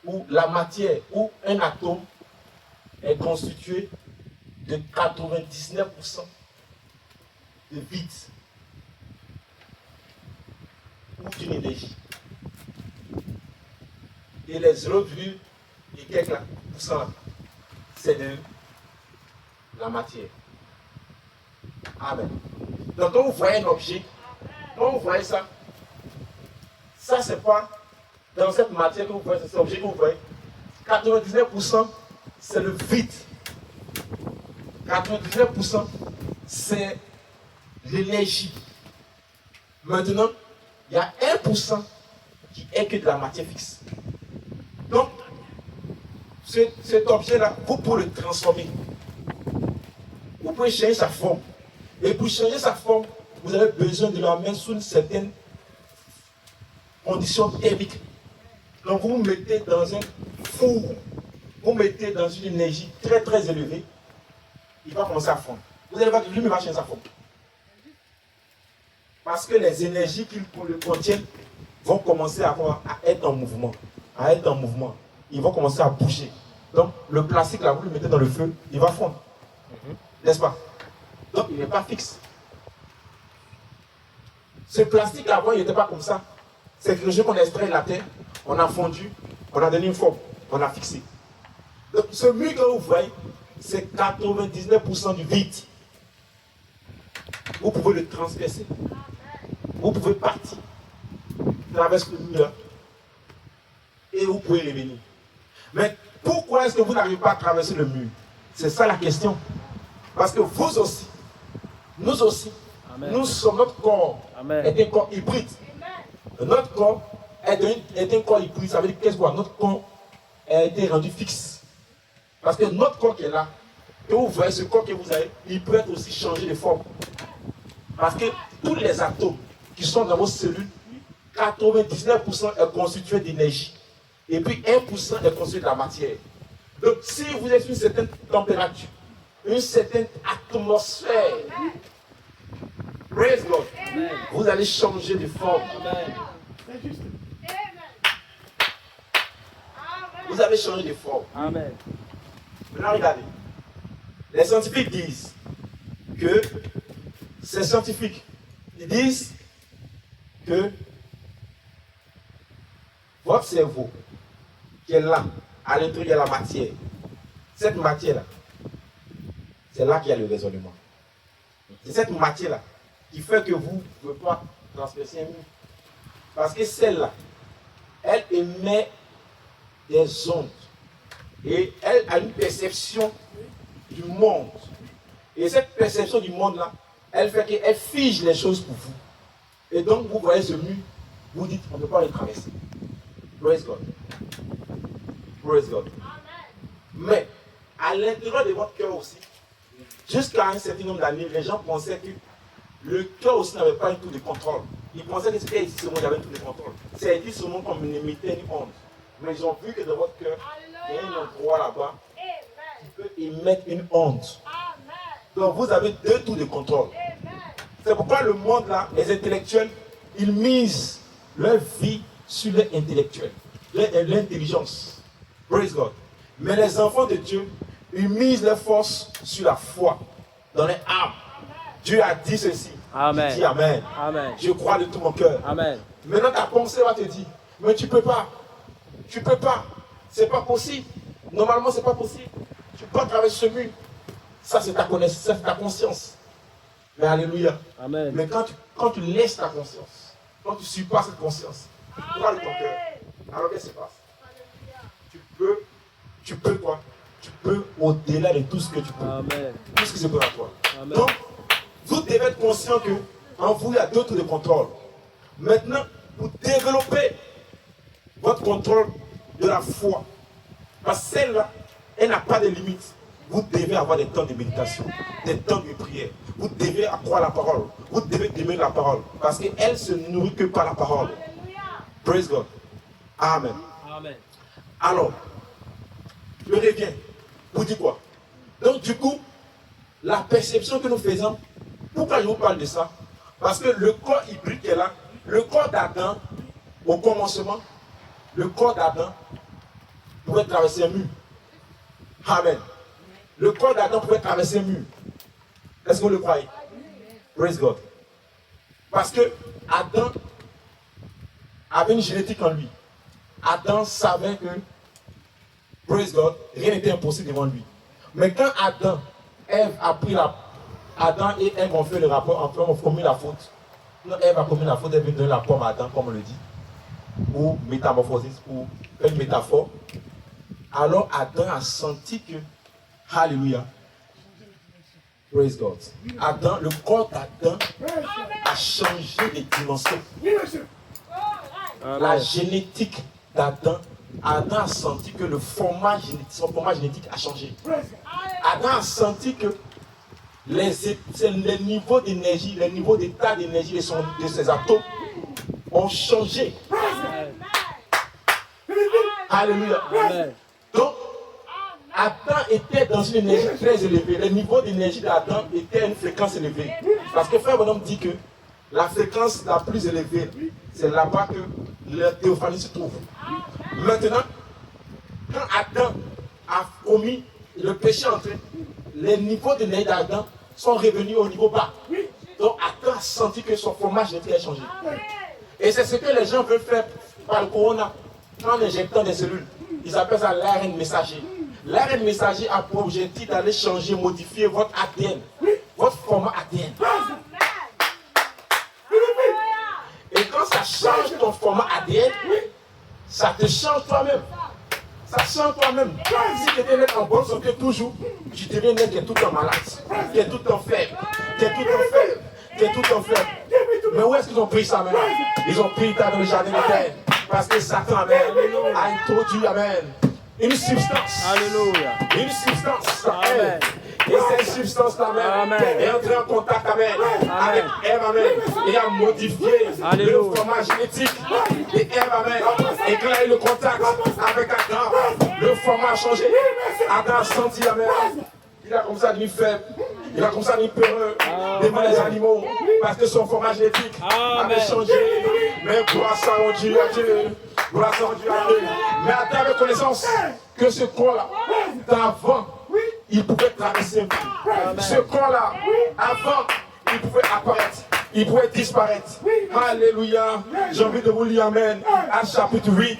ou la matière, ou un atome, est constitué de 99% de vide ou d'une énergie. Et les 0,1 et quelques pourcents là, c'est de la matière. Amen. Donc quand vous voyez un objet, quand vous voyez ça, ça c'est pas dans cette matière que vous voyez, c'est cet objet que vous voyez. 99% c'est le vide. 99% c'est l'énergie. Maintenant, il y a 1% qui est que de la matière fixe. Donc, cet objet-là, vous pouvez le transformer. Vous pouvez changer sa forme. Et pour changer sa forme, vous avez besoin de la mettre sous une certaine condition thermique. Donc, vous vous mettez dans un four, vous mettez dans une énergie très très élevée, il va commencer à fondre. Vous allez voir que lui-même va changer sa forme. Parce que les énergies qu'il contiennent vont commencer à être en mouvement. Ils vont commencer à bouger. Donc, le plastique, là, vous le mettez dans le feu, il va fondre. N'est-ce pas? Donc, il n'est pas fixe. Ce plastique, avant, il n'était pas comme ça. C'est que le jour qu'on a extrait la terre, on a fondu, on a donné une forme, on a fixé. Donc, ce mur que vous voyez, c'est 99% du vide. Vous pouvez le transpercer. Vous pouvez partir, traverser le mur là, et vous pouvez revenir. Mais pourquoi est-ce que vous n'arrivez pas à traverser le mur? C'est ça la question. Parce que vous aussi, nous aussi, Amen. Nous sommes, notre corps est un corps hybride. Notre corps est un corps hybride. Ça veut dire qu'est-ce que notre corps a été rendu fixe. Parce que notre corps qui est là, que vous voyez, ce corps que vous avez, il peut être aussi changé de forme. Parce que tous les atomes qui sont dans vos cellules, 99% est constitué d'énergie. Et puis 1% est constitué de la matière. Donc si vous êtes une certaine température, une certaine atmosphère, praise God, vous allez changer de forme. C'est juste. Vous allez changer de forme. Amen. Maintenant regardez. Les scientifiques disent que ces scientifiques, ils disent que votre cerveau qui est là, à l'intérieur, il y a la matière. Cette matière-là, c'est là qu'il y a le raisonnement. C'est cette matière-là qui fait que vous ne pouvez pas transpercer un mur. Parce que celle-là, elle émet des ondes. Et elle a une perception du monde. Et cette perception du monde-là, elle fait qu'elle fige les choses pour vous. Et donc, vous voyez ce mur, vous dites, on ne peut pas le traverser. Praise God. Praise God. Mais, à l'intérieur de votre cœur aussi, jusqu'à un certain nombre d'années, les gens pensaient que le cœur aussi n'avait pas un tout de contrôle. Ils pensaient que c'était ici ce monde avait un tout de contrôle. C'est ici ce monde comme une émettait une onde. Mais ils ont vu que dans votre cœur, il y a un endroit là-bas qui peut émettre une onde. Donc vous avez deux tours de contrôle. C'est pourquoi le monde là, les intellectuels, ils misent leur vie sur l'intellectuel, l'intelligence. Praise God. Mais les enfants de Dieu, ils misent leur force sur la foi, dans les âmes. Dieu a dit ceci. Amen. Je dis Amen. Amen. Je crois de tout mon cœur. Amen. Maintenant ta pensée va te dire, mais tu peux pas. Tu peux pas. C'est pas possible. Normalement, c'est pas possible. Tu peux pas traverser ce mur. Ça, c'est ta connaissance, ça, c'est ta conscience. Mais alléluia. Amen. Mais quand tu laisses ta conscience, quand tu suis pas cette conscience, tu crois de ton cœur. Alors qu'est-ce qui se passe? tu peux quoi? Tu peux au-delà de tout ce que tu peux. Amen. Tout ce qui se peut à toi. Amen. Donc, vous devez être conscient que en vous, il y a d'autres de contrôle. Maintenant, vous développez votre contrôle de la foi. Parce que celle-là, elle n'a pas de limite. Vous devez avoir des temps de méditation, des temps de prière. Vous devez accroître la parole. Vous devez aimer la parole. Parce qu'elle ne se nourrit que par la parole. Praise God. Amen. Amen. Alors, je reviens. Vous dites quoi? Donc, du coup, la perception que nous faisons, pourquoi je vous parle de ça? Parce que le corps hybride qui est là, le corps d'Adam, au commencement, le corps d'Adam pouvait traverser un mur. Amen. Le corps d'Adam pouvait traverser un mur. Est-ce que vous le croyez? Praise God. Parce que Adam avait une génétique en lui. Adam savait que, praise God, rien n'était impossible devant lui. Mais quand Adam et Ève ont fait le rapport, enfin, ont commis la faute. Quand Ève a commis la faute, elle vient donner la pomme à Adam, comme on le dit. Ou métamorphosis, ou une métaphore. Alors Adam a senti que, alléluia, praise God. Adam, le corps d'Adam a changé de dimension. La génétique d'Adam, Adam a senti que son format génétique a changé. Adam a senti que les niveaux d'énergie, les niveaux d'état d'énergie de ses atomes ont changé. Alléluia. Amen. Donc, Adam était dans une énergie très élevée. Le niveau d'énergie d'Adam était à une fréquence élevée. Parce que Frère Bonhomme dit que la fréquence la plus élevée, c'est là-bas que la théophanie se trouve. Maintenant, quand Adam a commis le péché entré, les niveaux d'énergie d'Adam sont revenus au niveau bas. Donc Adam a senti que son format génétique a changé. Et c'est ce que les gens veulent faire par le corona, en injectant des cellules. Ils appellent ça l'ARN messager. L'ARN messager a pour objectif d'aller changer, modifier votre ADN, votre format ADN. Et quand ça change ton format ADN, ça te change toi-même. Ça change toi-même. Si tu étais né en bonne santé toujours, tu deviens né qui est tout le temps malade, qui est tout le temps faible, qui est tout le temps faible, qui est tout le temps faible. Mais où est-ce qu'ils ont pris ça, amen? Ils ont pris ça dans le jardin d'Éden. Parce que Satan, amen, a introduit, amen, une substance. Alléluia. Une substance, Amen. Et cette substance-là, amen, est entrée en contact, amen, avec Ève, amen, et a modifié Alléluia. le format génétique de Ève, amen. Et quand il a eu le contact avec Adam, le format a changé. Adam a senti, amen, il a comme ça devenu faible. Il a comme ça devenu peureux devant les animaux. Parce que son format génétique avait changé. Mais gloire soit rendue à Dieu. Gloire soit rendue à Dieu. Mais Adam avait connaissance que ce corps-là, d'avant, il pouvait traverser un peu. Ce corps-là, avant, il pouvait apparaître. Il pouvait disparaître. Alléluia. J'ai envie de vous lire, amen, à chapitre 8.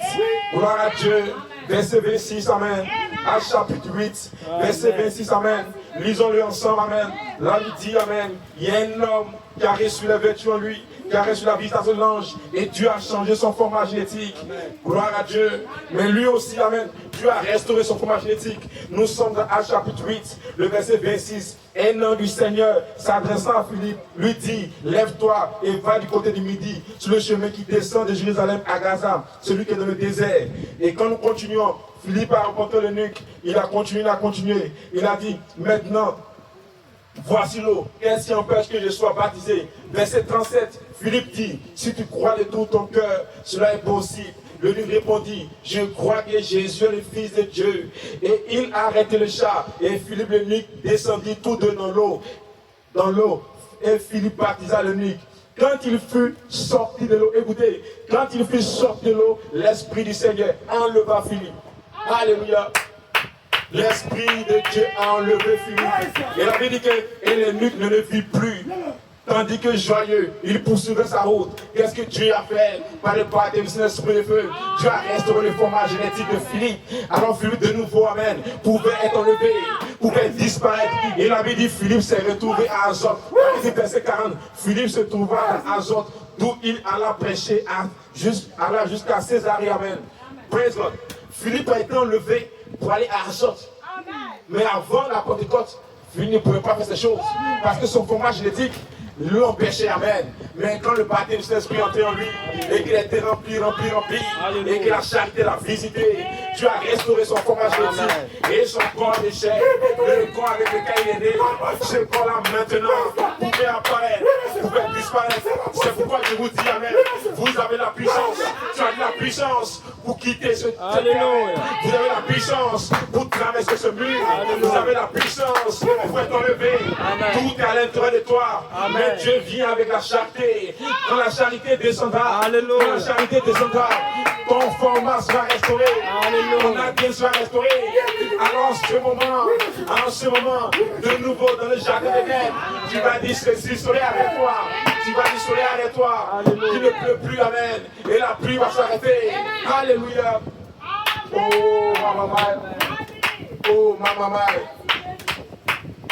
Gloire à Dieu. Verset 26, amen. À chapitre 8, verset 26, amen. Lisons-le ensemble, amen. Là, il dit, amen. Il y a un homme qui a reçu la vertu en lui, qui a reçu la visitation de l'ange, et Dieu a changé son format génétique. Gloire à Dieu. Mais lui aussi, amen, Dieu a restauré son format génétique. Nous sommes dans Actes chapitre 8, le verset 26. Un ange du Seigneur, s'adressant à Philippe, lui dit, lève-toi et va du côté du midi, sur le chemin qui descend de Jérusalem à Gaza, celui qui est dans le désert. Et quand nous continuons, Philippe a rencontré l'eunuque, il a continué. Il a dit, maintenant, voici l'eau. Qu'est-ce qui empêche que je sois baptisé? Verset 37, Philippe dit, si tu crois de tout ton cœur, cela est possible. L'eunuque répondit, je crois que Jésus est le Fils de Dieu. Et il a arrêté le char. Et Philippe l'eunuque descendit tous deux dans l'eau. Et Philippe baptisa l'eunuque. Quand il fut sorti de l'eau, écoutez, quand il fut sorti de l'eau, l'Esprit du Seigneur enleva Philippe. Alléluia. L'Esprit de Dieu a enlevé Philippe. Et la Bible dit que l'eunuque ne le vit plus. Tandis que joyeux, il poursuivait sa route. Qu'est-ce que Dieu a fait? Par le baptême de l'Esprit de feu, Dieu a restauré le format génétique de Philippe. Alors Philippe de nouveau, amen, pouvait être enlevé, pouvait disparaître. Et la Bible dit Philippe s'est retrouvé à Azote. Verset 40, Philippe se trouva à Azote, d'où il alla prêcher jusqu'à Césarée, amen. Praise God. Philippe a été enlevé pour aller à Azote. Mais avant la Pentecôte, il ne pouvait pas faire ces choses. Parce que son format génétique l'empêchait, amen. Mais quand le baptême du Saint-Esprit entrait en lui, et qu'il était rempli, et que la charité l'a visité, Dieu a restauré son format génétique et son corps de chair, le corps avec lequel il est né, ce corps-là maintenant pouvait apparaître, pouvait disparaître. C'est pourquoi je vous dis, amen, vous avez la puissance, tu as la puissance pour quitter ce terrain, vous avez la puissance pour traverser ce mur, vous avez la puissance pour être enlevé, tout est à l'intérieur de toi. Amen. Mais Dieu vient avec la charité. Quand la charité descendra, quand la charité descendra, ton format sera restauré, ton ADN sera restauré. Alors en ce moment, de nouveau dans le jardin d'Éden, tu vas dire ceci, soleil avec toi. Tu vas dire soleil avec toi. Il ne pleut plus, amen. Et la pluie va s'arrêter. Alléluia. Oh, maman.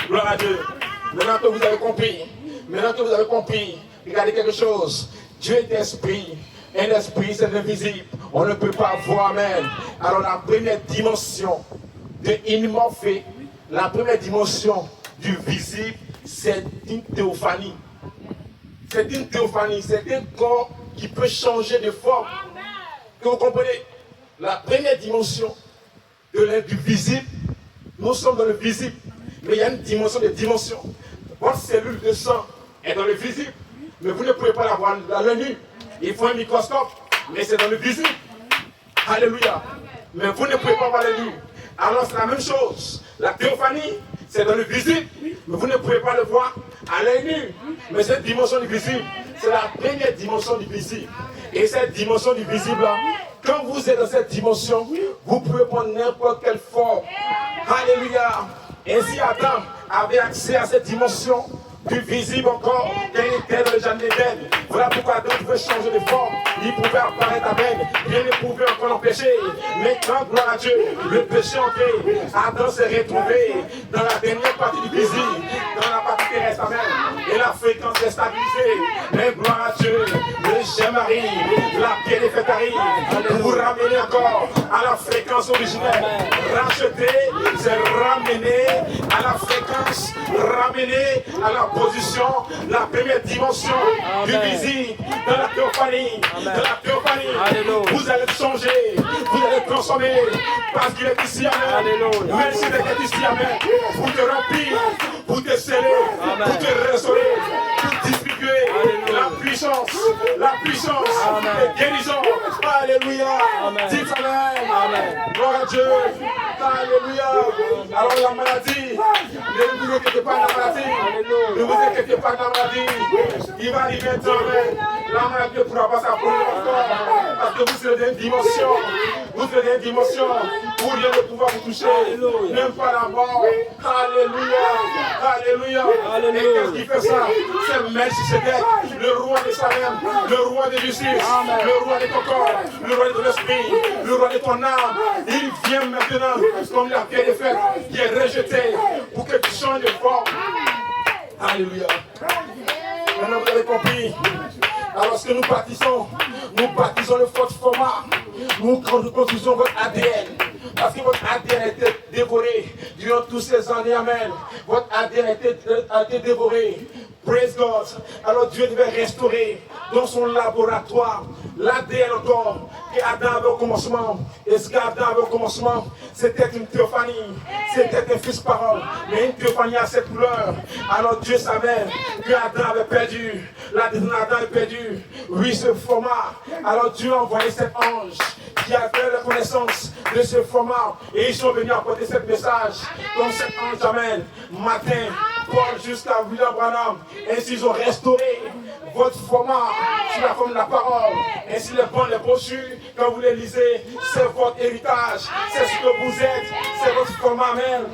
Gloire à Dieu. Maintenant que vous avez compris, regardez quelque chose. Dieu est esprit. Un esprit, c'est invisible. On ne peut pas voir, amen. Alors la première dimension de immorphé, la première dimension du visible, c'est une théophanie. C'est une théophanie, c'est un corps qui peut changer de forme. Que vous comprenez? La première dimension du visible, nous sommes dans le visible, mais il y a une dimension de dimension. Votre cellule de sang est dans le visible, mais vous ne pouvez pas la voir à l'œil nu. Il faut un microscope, mais c'est dans le visible. Alléluia. Mais vous ne pouvez pas voir l'œil nu. Alors c'est la même chose. La théophanie, c'est dans le visible, mais vous ne pouvez pas le voir à l'œil nu. Mais cette dimension du visible, c'est la première dimension du visible. Et cette dimension du visible-là, quand vous êtes dans cette dimension, vous pouvez prendre n'importe quelle forme. Alléluia. Ainsi Adam avait accès à cette dimension du visible encore, qu'il était dans le jardin d'Éden. Voilà pourquoi Adam pouvait changer de forme. Il pouvait apparaître à peine. Rien ne pouvait encore l'empêcher. Mais quand, gloire à Dieu, le péché entré, Adam s'est retrouvé dans la dernière partie du visible, dans la partie terrestre, amen. Et la fréquence est stabilisée. Mais gloire à Dieu, le j'aime arrive, la pierre est faite arrive, pour vous ramener encore à la fréquence originelle. Racheter, c'est ramener à la fréquence, ramener à la position, la première dimension du visible, dans la théophanie. Dans la théophanie, vous allez changer, vous allez transformer, parce qu'il est ici, amen. Même s'il est ici, amen, pour te remplir, pour te sceller, pour te restaurer, pour distribuer la puissance et guérison. Alléluia. Dites amen. Gloire à Dieu. Alléluia. Alors la maladie, ne vous inquiétez pas de la maladie. Ne vous inquiétez pas de la maladie. Il va arriver un temps, la maladie ne pourra pas s'approcher encore. Parce que vous serez dans une dimension. Vous serez dans une dimension où rien ne pourra vous toucher. Même pas la mort. Alléluia. Et qu'est-ce qui fait ça? C'est Melchisedec, le roi de Salem, le roi de justice, le roi de ton corps, le roi de ton esprit, le roi de ton âme. Il vient maintenant comme la pierre de fête qui est rejetée pour que tu changes de forme. Alléluia. Maintenant vous avez compris. Alors que nous baptisons le fort format. Nous construisons votre ADN. Parce que votre ADN a été dévoré durant toutes ces années, amen. Votre ADN a été dévoré. Praise God. Alors Dieu devait restaurer dans son laboratoire l'ADN encore que Adam avait au commencement. Et ce qu'Adam avait au commencement, c'était une théophanie. C'était un fils parole. Mais une théophanie à cette couleur. Alors Dieu savait que Adam avait perdu. L'ADN d'Adam avait perdu. Oui, ce format. Alors Dieu a envoyé cet ange qui avait la connaissance de ce format. Et ils sont venus apporter ce message. Comme cet ange amène matin, Paul jusqu'à William Branham. Ainsi ils ont restauré votre format sous la forme de la parole. Ainsi les bons, les brochures, quand vous les lisez, c'est votre héritage. C'est ce que vous êtes. C'est votre format même.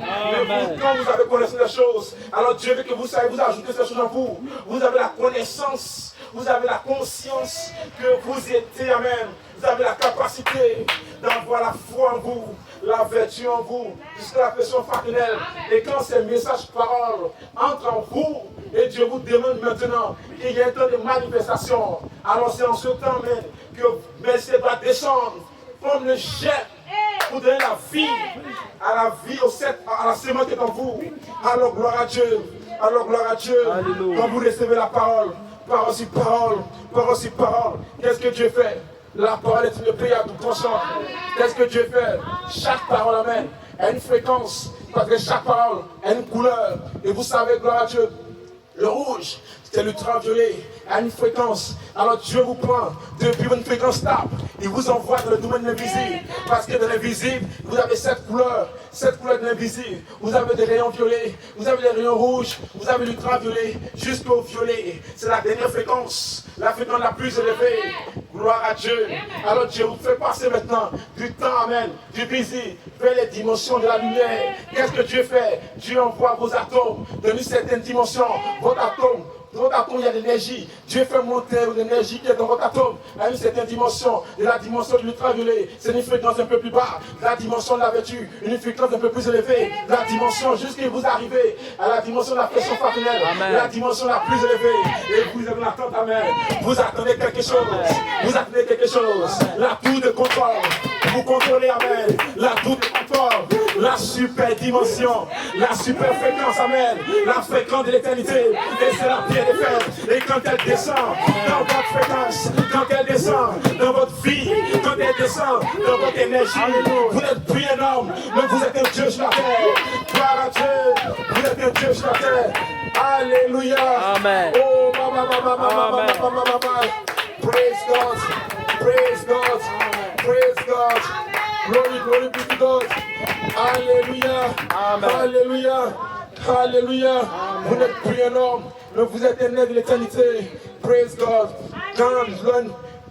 Mais vous, quand vous avez connaissance des choses, alors Dieu veut que vous savez, vous ajoutez ces choses en vous. Vous avez la connaissance. Vous avez la conscience que vous étiez, amen. Vous avez la capacité d'avoir la foi en vous, la vertu en vous, jusqu'à la pression fraternelle. Et quand ces messages paroles entrent en vous, et Dieu vous demande maintenant qu'il y ait un temps de manifestation, alors c'est en ce temps même que Messie va descendre comme le jet Vous donnez la vie à la vie, à la sémence qui est en vous. Alors gloire à Dieu. Alors gloire à Dieu. Alléluia. Quand vous recevez la parole, parole sur parole, parole sur parole, qu'est-ce que Dieu fait? La parole est une paix à tout tranchant. Qu'est-ce que Dieu fait? Chaque parole, amen, a une fréquence. Parce que chaque parole a une couleur. Et vous savez, gloire à Dieu, le rouge, c'est l'ultraviolet, a une fréquence. Alors Dieu vous prend depuis une fréquence stable. Il vous envoie dans le domaine de l'invisible. Parce que dans l'invisible, vous avez cette couleur de l'invisible. Vous avez des rayons violets, vous avez des rayons rouges, vous avez l'ultraviolet jusqu'au violet. C'est la dernière fréquence, la fréquence la plus élevée. Gloire à Dieu. Alors Dieu vous fait passer maintenant du temps, amen, du visible vers les dimensions de la lumière. Qu'est-ce que Dieu fait? Dieu envoie vos atomes dans une certaine dimension. Votre atome, il y a de l'énergie. Dieu fait monter l'énergie qui est dans votre atome à une certaine dimension. De la dimension de l'ultraviolet, c'est une fréquence un peu plus bas. La dimension de la vertu, une fréquence un peu plus élevée. La dimension jusqu'à vous arrivez à la dimension de la pression fraternelle. La dimension la plus élevée. Et vous êtes en attente, amen. Vous attendez quelque chose. Vous attendez quelque chose. La tour de contrôle. Vous contrôlez, amen. La tour de contrôle. La super dimension. La super fréquence, amen. La fréquence de l'éternité. Et c'est la pierre des fêtes. Et quand elle descend dans votre fréquence, quand elle descend dans votre vie, quand elle descend dans votre énergie, vous n'êtes plus un homme, mais vous êtes un Dieu sur la terre. Gloire à Dieu. Vous êtes un Dieu sur la terre. Alléluia. Amen. Oh, mama. Praise God. Praise God. Praise God. Glory be to God. Alléluia. Amen. Alléluia. Alléluia. Vous n'êtes plus un homme, mais vous êtes un être de l'éternité. Praise God.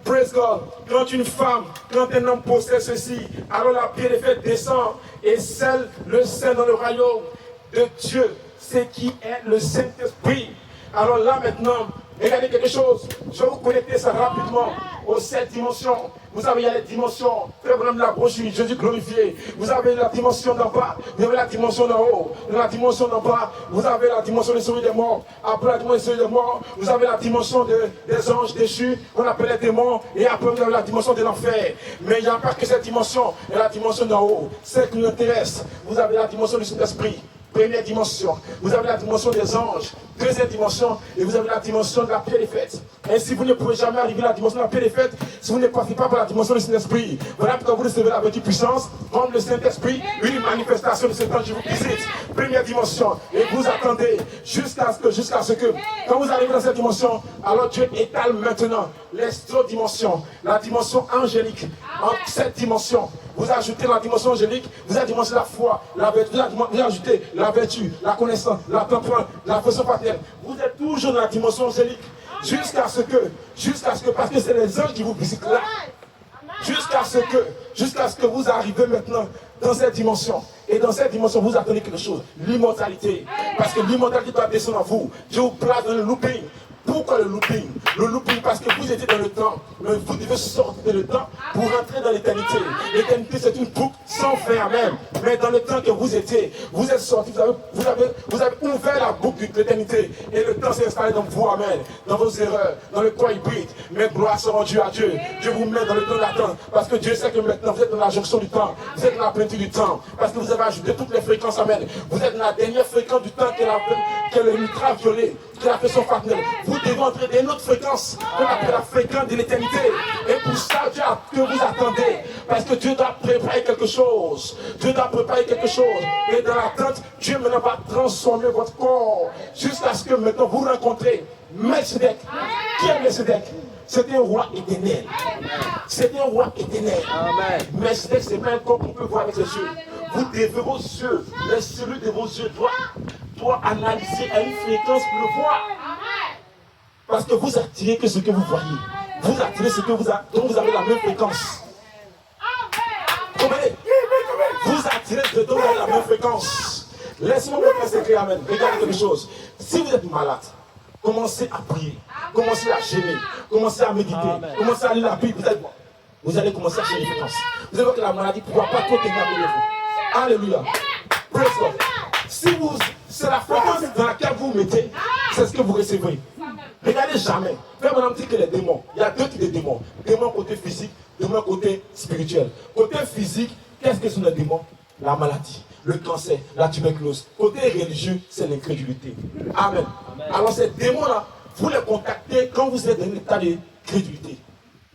Praise God. Quand une femme, quand un homme possède ceci, alors la pierre des fêtes descend et scelle le sein dans le royaume de Dieu, c'est qui est le Saint-Esprit. Alors là maintenant, regardez quelque chose. Je vais vous connecter ça rapidement aux 7 dimensions. Vous savez, il y a les dimensions. Frère Branham de la brochure, Jésus glorifié. Vous avez la dimension d'en bas, vous avez la dimension d'en haut. Dans la dimension d'en bas, vous avez la dimension des souris des morts. Après la dimension des morts, vous avez la dimension des anges déchus, qu'on appelle les démons. Et après, vous avez la dimension de l'enfer. Mais il n'y a pas que cette dimension. Il y a la dimension d'en haut, celle qui nous intéresse. Vous avez la dimension du Saint-Esprit. Première dimension, vous avez la dimension des anges. Deuxième dimension, et vous avez la dimension de la pierre des fêtes. Ainsi, vous ne pouvez jamais arriver à la dimension de la pierre des fêtes si vous ne passez pas par la dimension du Saint-Esprit. Voilà pourquoi vous recevez la vertu puissance, comme le Saint-Esprit, une manifestation de ce temps je vous visite. Première dimension, et vous attendez jusqu'à ce que, quand vous arrivez dans cette dimension, alors Dieu étale maintenant les autres dimensions, la dimension angélique, en cette dimension. Vous ajoutez la dimension angélique, vous avez la dimension de la foi, la vertu, vous ajoutez la vertu, la connaissance, la temperance, la façon paternelle. Vous êtes toujours dans la dimension angélique jusqu'à ce que, parce que c'est les anges qui vous visitent là, jusqu'à ce que vous arrivez maintenant dans cette dimension. Et dans cette dimension, vous attendez quelque chose, l'immortalité. Parce que l'immortalité doit descendre en vous. Dieu vous place dans le looping. Pourquoi le looping? Le looping parce que vous étiez dans le temps, mais vous devez sortir de le temps pour rentrer dans l'éternité. L'éternité c'est une boucle sans fin même. Mais dans le temps que vous étiez, vous êtes sortis, vous avez ouvert la boucle de l'éternité. Et le temps s'est installé dans vous, amen. Dans vos erreurs, dans le corps hybride. Mais gloire soit rendue à Dieu. Dieu vous met dans le temps d'attente. Parce que Dieu sait que maintenant vous êtes dans la jonction du temps. Vous êtes dans la plénitude du temps. Parce que vous avez ajouté toutes les fréquences, amen. Vous êtes dans la dernière fréquence du temps qui est le ultraviolet, qui est la pression fraternelle. Vous devez entrer dans une autre fréquence, qu'on appelle la fréquence de l'éternité. Et pour ça, Dieu a que vous attendez. Parce que Dieu doit préparer quelque chose. Dieu doit préparer quelque chose. Et dans l'attente, Dieu maintenant va transformer votre corps. Jusqu'à ce que maintenant vous rencontrez Melchizedek. Qui est Melchizedek? C'est un roi éternel. C'est un roi éternel. Melchizedek, c'est pas un corps qu'on peut voir avec les yeux. Vous devez vos yeux, les cellules de vos yeux doivent analyser à une fréquence pour le voir. Parce que vous attirez que ce que vous voyez. Vous attirez ce que dont vous avez la même fréquence. Comprenez? Vous attirez ce dont vous avez la même fréquence. Laissez-moi vous faire secret, amen. Regardez quelque chose. Si vous êtes malade, commencez à prier. Commencez à gêner. Commencez à méditer. Amen. Commencez à lire la Bible. Vous allez commencer à changer une fréquence. Vous allez voir que la maladie ne pourra pas continuer à vous. Alléluia. Praise God. Si c'est la fréquence dans laquelle vous mettez, c'est ce que vous recevrez. Regardez jamais. Frère Branham dit que les démons, il y a deux types de démons. Démons côté physique, démons côté spirituel. Côté physique, Qu'est-ce que sont les démons? La maladie, le cancer, la tuberculose. Côté religieux, c'est l'incrédulité. Amen. Alors ces démons-là, vous les contactez quand vous êtes dans un état de crédulité.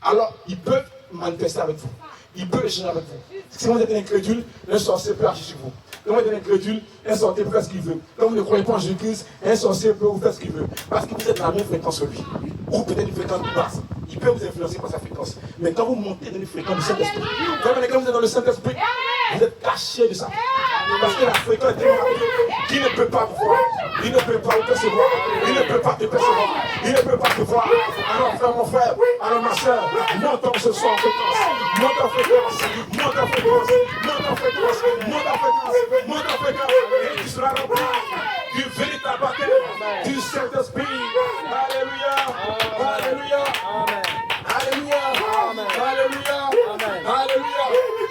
Alors, ils peuvent manifester avec vous. Ils peuvent échanger avec vous. Si vous êtes incrédule, un sorcier peut agir sur vous. Quand vous êtes incrédule, un sorcier peut faire ce qu'il veut. Quand vous ne croyez pas en Jésus-Christ, un sorcier peut vous faire ce qu'il veut. Parce que vous êtes dans la même fréquence que lui. Ou peut-être une fréquence plus basse. Il peut vous influencer par sa fréquence. Mais quand vous montez dans une fréquence du Saint-Esprit, quand vous êtes dans le Saint-Esprit, vous êtes caché de ça. Parce que la fréquence est tellement rapide qu'il ne peut pas vous voir. Il ne peut pas vous percevoir. Il ne peut pas te percevoir. Il ne peut pas te voir. Alors frère, mon frère, alors ma soeur, montons ce soir en fréquence. Monte en fréquence. Monte en fréquence. Monte en fréquence. Monte en fréquence. Monte en fréquence. Et tu seras rempli du véritable baptême du Saint-Esprit. Alléluia. Alléluia. Alléluia. Alléluia. Alléluia.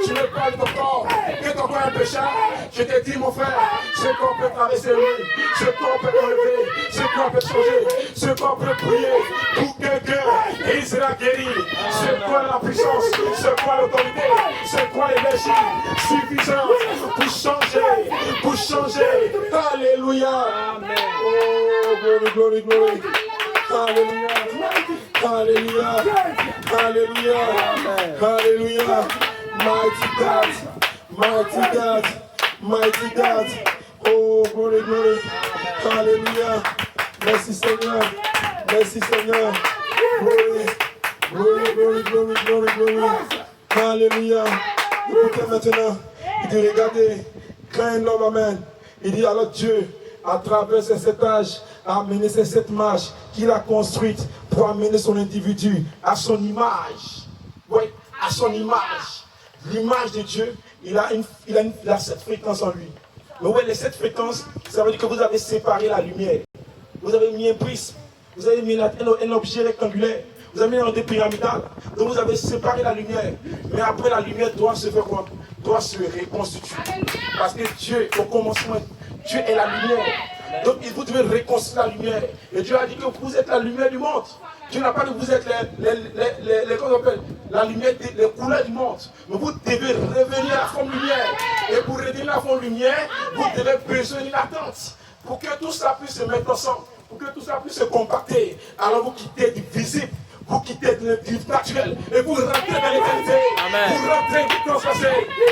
Tu me parles de ton corps. Que ton corps est un pécheur. Je t'ai dit, mon frère, ce corps peut traverser lui. Ce corps peut enlever. Ce corps peut changer. Ce corps peut prier pour quelqu'un. Et il sera guéri. C'est quoi la puissance? C'est quoi l'autorité? C'est quoi l'énergie suffisante pour changer? Pour changer. Alléluia. Amen. Oh, glory, glory, glory. Alléluia. Alléluia. Alléluia. Alléluia. Mighty God. Mighty God. Mighty God. Oh, glory, glory. Alléluia. Merci Seigneur. Merci Seigneur. Glory. Glory, glory, glory, glory, glory. Alléluia. Écoutez maintenant. Il dit, regardez, quand un homme amène, il dit alors Dieu, à travers ces 7 âges, a amené ces 7 marches qu'il a construites pour amener son individu à son image. Oui, à son image. L'image de Dieu, il a cette fréquence en lui. Mais oui, les 7 fréquences, ça veut dire que vous avez séparé la lumière. Vous avez mis un prisme. Vous avez mis un objet rectangulaire. Vous avez mis un dé pyramidal. Donc vous avez séparé la lumière. Mais après, la lumière doit se faire quoi? Doit se reconstituer. Parce que Dieu, au commencement, Dieu est la lumière. Donc vous devez réconcilier la lumière. Et Dieu a dit que vous êtes la lumière du monde. Dieu n'a pas dit que vous êtes la lumière, les couleurs du monde. Mais vous devez revenir à la forme lumière. Et pour revenir à la forme lumière, vous devez besoin d'une attente. Pour que tout ça puisse se mettre ensemble. Pour que tout ça puisse se compacter. Alors vous quittez du visible. Vous quittez du naturel et vous rentrez dans l'éternité. Vous rentrez du temps passé.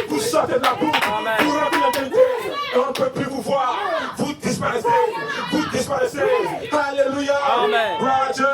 Vous sortez de la boue. Vous rentrez dans l'éternité. Et on ne peut plus vous voir. Vous disparaissez. Vous disparaissez. Alléluia. Gloire à Dieu.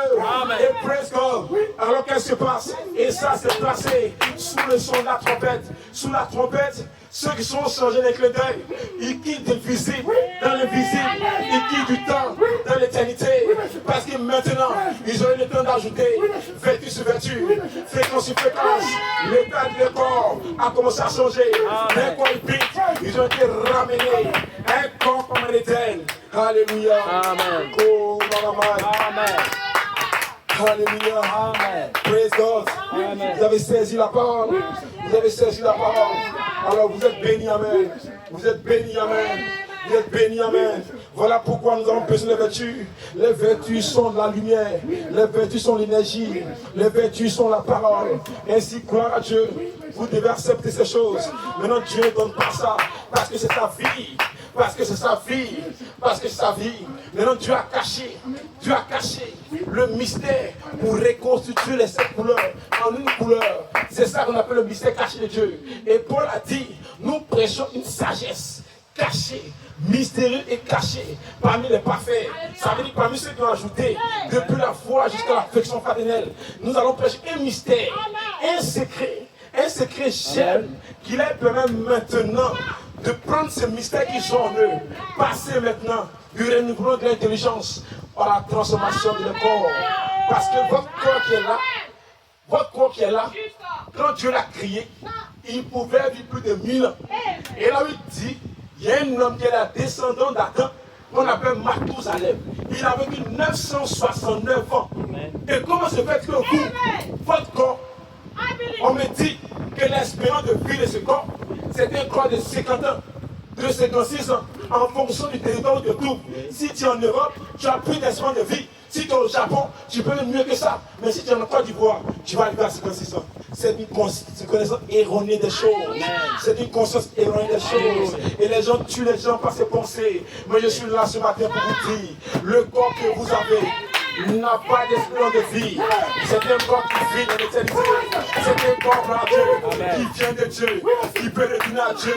Et praise God. Alors qu'est-ce qui se passe? Et ça s'est placé sous le son de la trompette. Sous la trompette, ceux qui sont changés avec le deuil, ils quittent le visible dans le visible. Ils quittent du temps dans l'éternité. Parce que maintenant, ils ont eu le temps d'ajouter vertu sur vertu, fréquence sur fréquence. L'état du corps a commencé à changer. D'un corps épique, ils ont été ramenés. Un corps comme l'éternel. Alléluia. Amen. Oh, Amen. Alléluia. Amen. Praise God. Amen. Vous avez saisi la parole. Vous avez saisi la parole. Alors vous êtes bénis, amen. Vous êtes bénis, amen. Vous êtes bénis, amen. Voilà pourquoi nous avons besoin des vertus. Les vertus sont la lumière. Les vertus sont l'énergie. Les vertus sont la parole. Ainsi, gloire à Dieu. Vous devez accepter ces choses. Maintenant, Dieu ne donne pas ça. Parce que c'est sa vie. Parce que c'est sa vie. Parce que c'est sa vie. Maintenant, Dieu a caché le mystère pour reconstituer les 7 couleurs en une couleur. C'est ça qu'on appelle le mystère caché de Dieu. Et Paul a dit, nous prêchons une sagesse cachée, mystérieuse et cachée parmi les parfaits. Ça veut dire parmi ceux qui ont ajouté depuis la foi jusqu'à l'affection fraternelle. Nous allons prêcher un mystère, un secret cher qu'il est permis maintenant de prendre ce mystère qui sont en eux, passer maintenant du renouveau de l'intelligence par la transformation de leur corps. Parce que votre corps qui est là, quand Dieu l'a créé, il pouvait vivre plus de 1000 ans. Et là, il dit, il y a un homme qui est la descendant d'Adam, qu'on appelle Mathusalem. Il a vécu 969 ans. Et comment se fait que vous, votre corps, on me dit que l'espérance de vie de ce corps, c'est un corps de 50 ans, de 56 ans, en fonction du territoire où tu te trouves. Si tu es en Europe, tu as plus d'espérance de vie. Si tu es au Japon, tu peux mieux que ça. Mais si tu es en Côte d'Ivoire, tu vas arriver à 56 ans. c'est une connaissance erronée des choses. C'est une conscience erronée des choses. Et les gens tuent les gens par ces pensées. Mais je suis là ce matin pour vous dire, le corps que vous avez n'a pas d'espérance de vie. C'est un corps qui vit dans l'éternité. C'est un corps par Dieu, qui vient de Dieu, qui peut retourner à Dieu.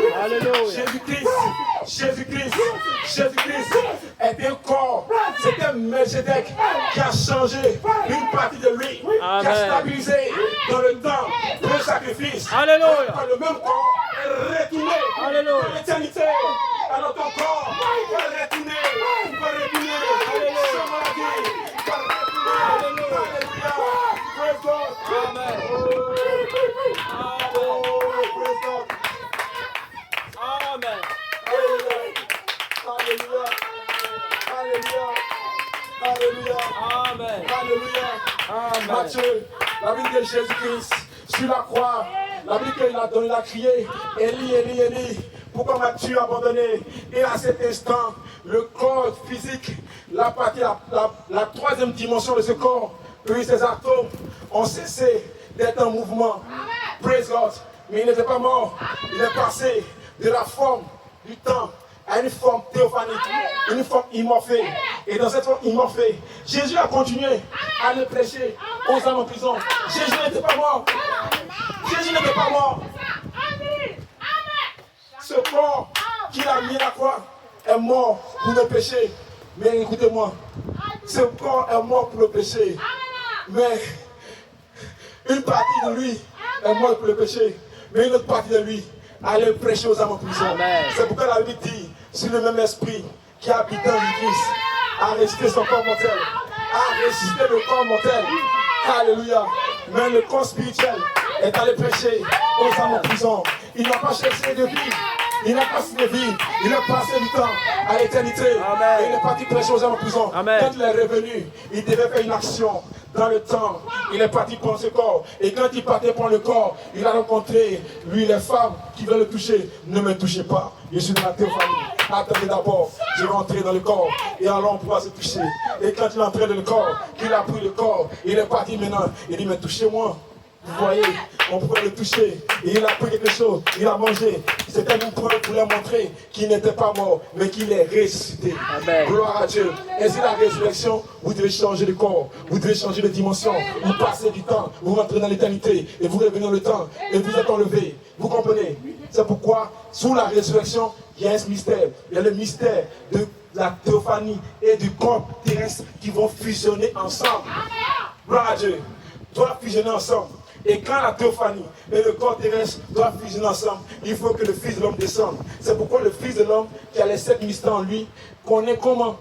Jésus-Christ est un corps. C'est un Melchizedek qui a changé une partie de lui, qui a stabilisé dans le temps le sacrifice. Alléluia. Le même corps est retourné dans l'éternité. Alors ton corps va retourner, sans maladie. Praise God. Amen. Praise God. Amen. Alléluia. Alléluia. Amen. Alléluia. Amen. Matthieu, la vie de Jésus-Christ sur la croix, la vie qu'il a donnée, il a crié, Élie, Élie, Élie, pourquoi m'as-tu abandonné? Et à cet instant, le corps physique, la partie, la troisième dimension de ce corps, puis ses atomes ont cessé d'être en mouvement. Praise God. Mais il n'était pas mort. Il est passé de la forme du temps à une forme théophanique, une forme immorphée. Et dans cette forme immorphée, Jésus a continué à le prêcher aux âmes en prison. Jésus n'était pas mort. Jésus n'était pas mort. Ce corps qu'il a mis à la croix est mort pour le péché. Mais écoutez-moi, ce corps est mort pour le péché. Mais une partie de lui est morte pour le péché. Mais une autre partie de lui allait prêcher aux âmes en prison. C'est pourquoi la Bible dit, si le même esprit qui habite dans l'Église a ressuscité son corps mortel, a ressuscité le corps mortel. Alléluia. Mais le corps spirituel est allé prêcher aux âmes en prison. Il n'a pas cherché de vie. Il n'a pas signé de vie. Il a passé du temps à l'éternité. Et il est parti prêcher aux âmes en prison. Amen. Quand il est revenu, il devait faire une action. Dans le temps, il est parti prendre ce corps. Et quand il partait prendre le corps, il a rencontré, lui, les femmes qui veulent le toucher. Ne me touchez pas. Je suis dans la théophanie. Attendez d'abord. Je vais entrer dans le corps. Et alors on pourra se toucher. Et quand il est entré dans le corps, qu'il a pris le corps, il est parti maintenant. Il dit, mais touchez-moi. Vous voyez, on pourrait le toucher. Et il a pris quelque chose, il a mangé. C'était une preuve pour lui montrer qu'il n'était pas mort, mais qu'il est ressuscité. Amen. Gloire à Dieu. Et c'est la résurrection, vous devez changer de corps, vous devez changer de dimension. Vous passez du temps, vous rentrez dans l'éternité, et vous revenez dans le temps, et vous êtes enlevé. Vous comprenez? C'est pourquoi, sous la résurrection, il y a un mystère. Il y a le mystère de la théophanie et du corps terrestre qui vont fusionner ensemble. Gloire à Dieu. Doivent fusionner ensemble. Et quand la théophanie et le corps terrestre doivent fusionner ensemble, il faut que le Fils de l'homme descende. C'est pourquoi le Fils de l'homme, qui a les 7 mystères en lui, connaît comment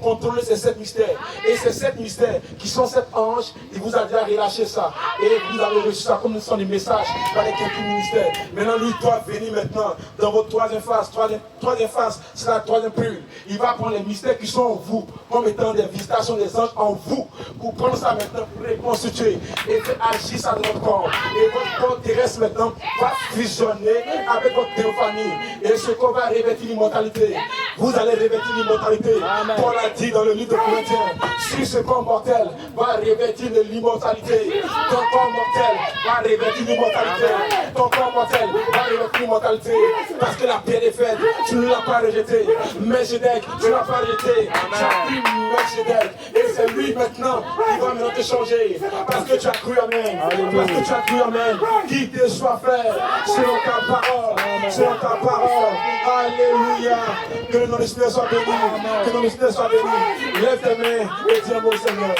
contrôler ces 7 mystères. Et ces 7 mystères, qui sont 7 anges, il vous a déjà relâché ça. Et vous avez reçu ça comme sont des messages par les quelques ministères. Maintenant, lui doit venir maintenant dans votre troisième phase. Troisième phase, c'est la troisième pure. Il va prendre les mystères qui sont en vous, comme étant des visitations des anges en vous, pour prendre ça maintenant, pour reconstituer et faire agir ça dans votre corps. Et votre corps terrestre maintenant va fusionner avec votre théophanie. Et ce corps va revêtir l'immortalité. Vous allez revêtir l'immortalité. Paul a dit dans le livre de Corinthiens, si ce corps mortel va revêtir de l'immortalité, ton corps mortel va revêtir l'immortalité. Ton corps mortel va revêtir l'immortalité. Parce que la pierre est faite, tu ne l'as pas rejetée. Melchizedek, tu ne l'as pas rejeté. Tu as pris Melchizedek. Et c'est lui maintenant qui va maintenant te changer. Parce que tu as cru en Amen. Parce que tu as cru en Amen. Qui te soit fait selon ta parole. Selon ta parole. Alléluia. Que le nom du Seigneur soit béni. Que le nom du Seigneur soit béni. Lève tes mains et dis un mot au Seigneur.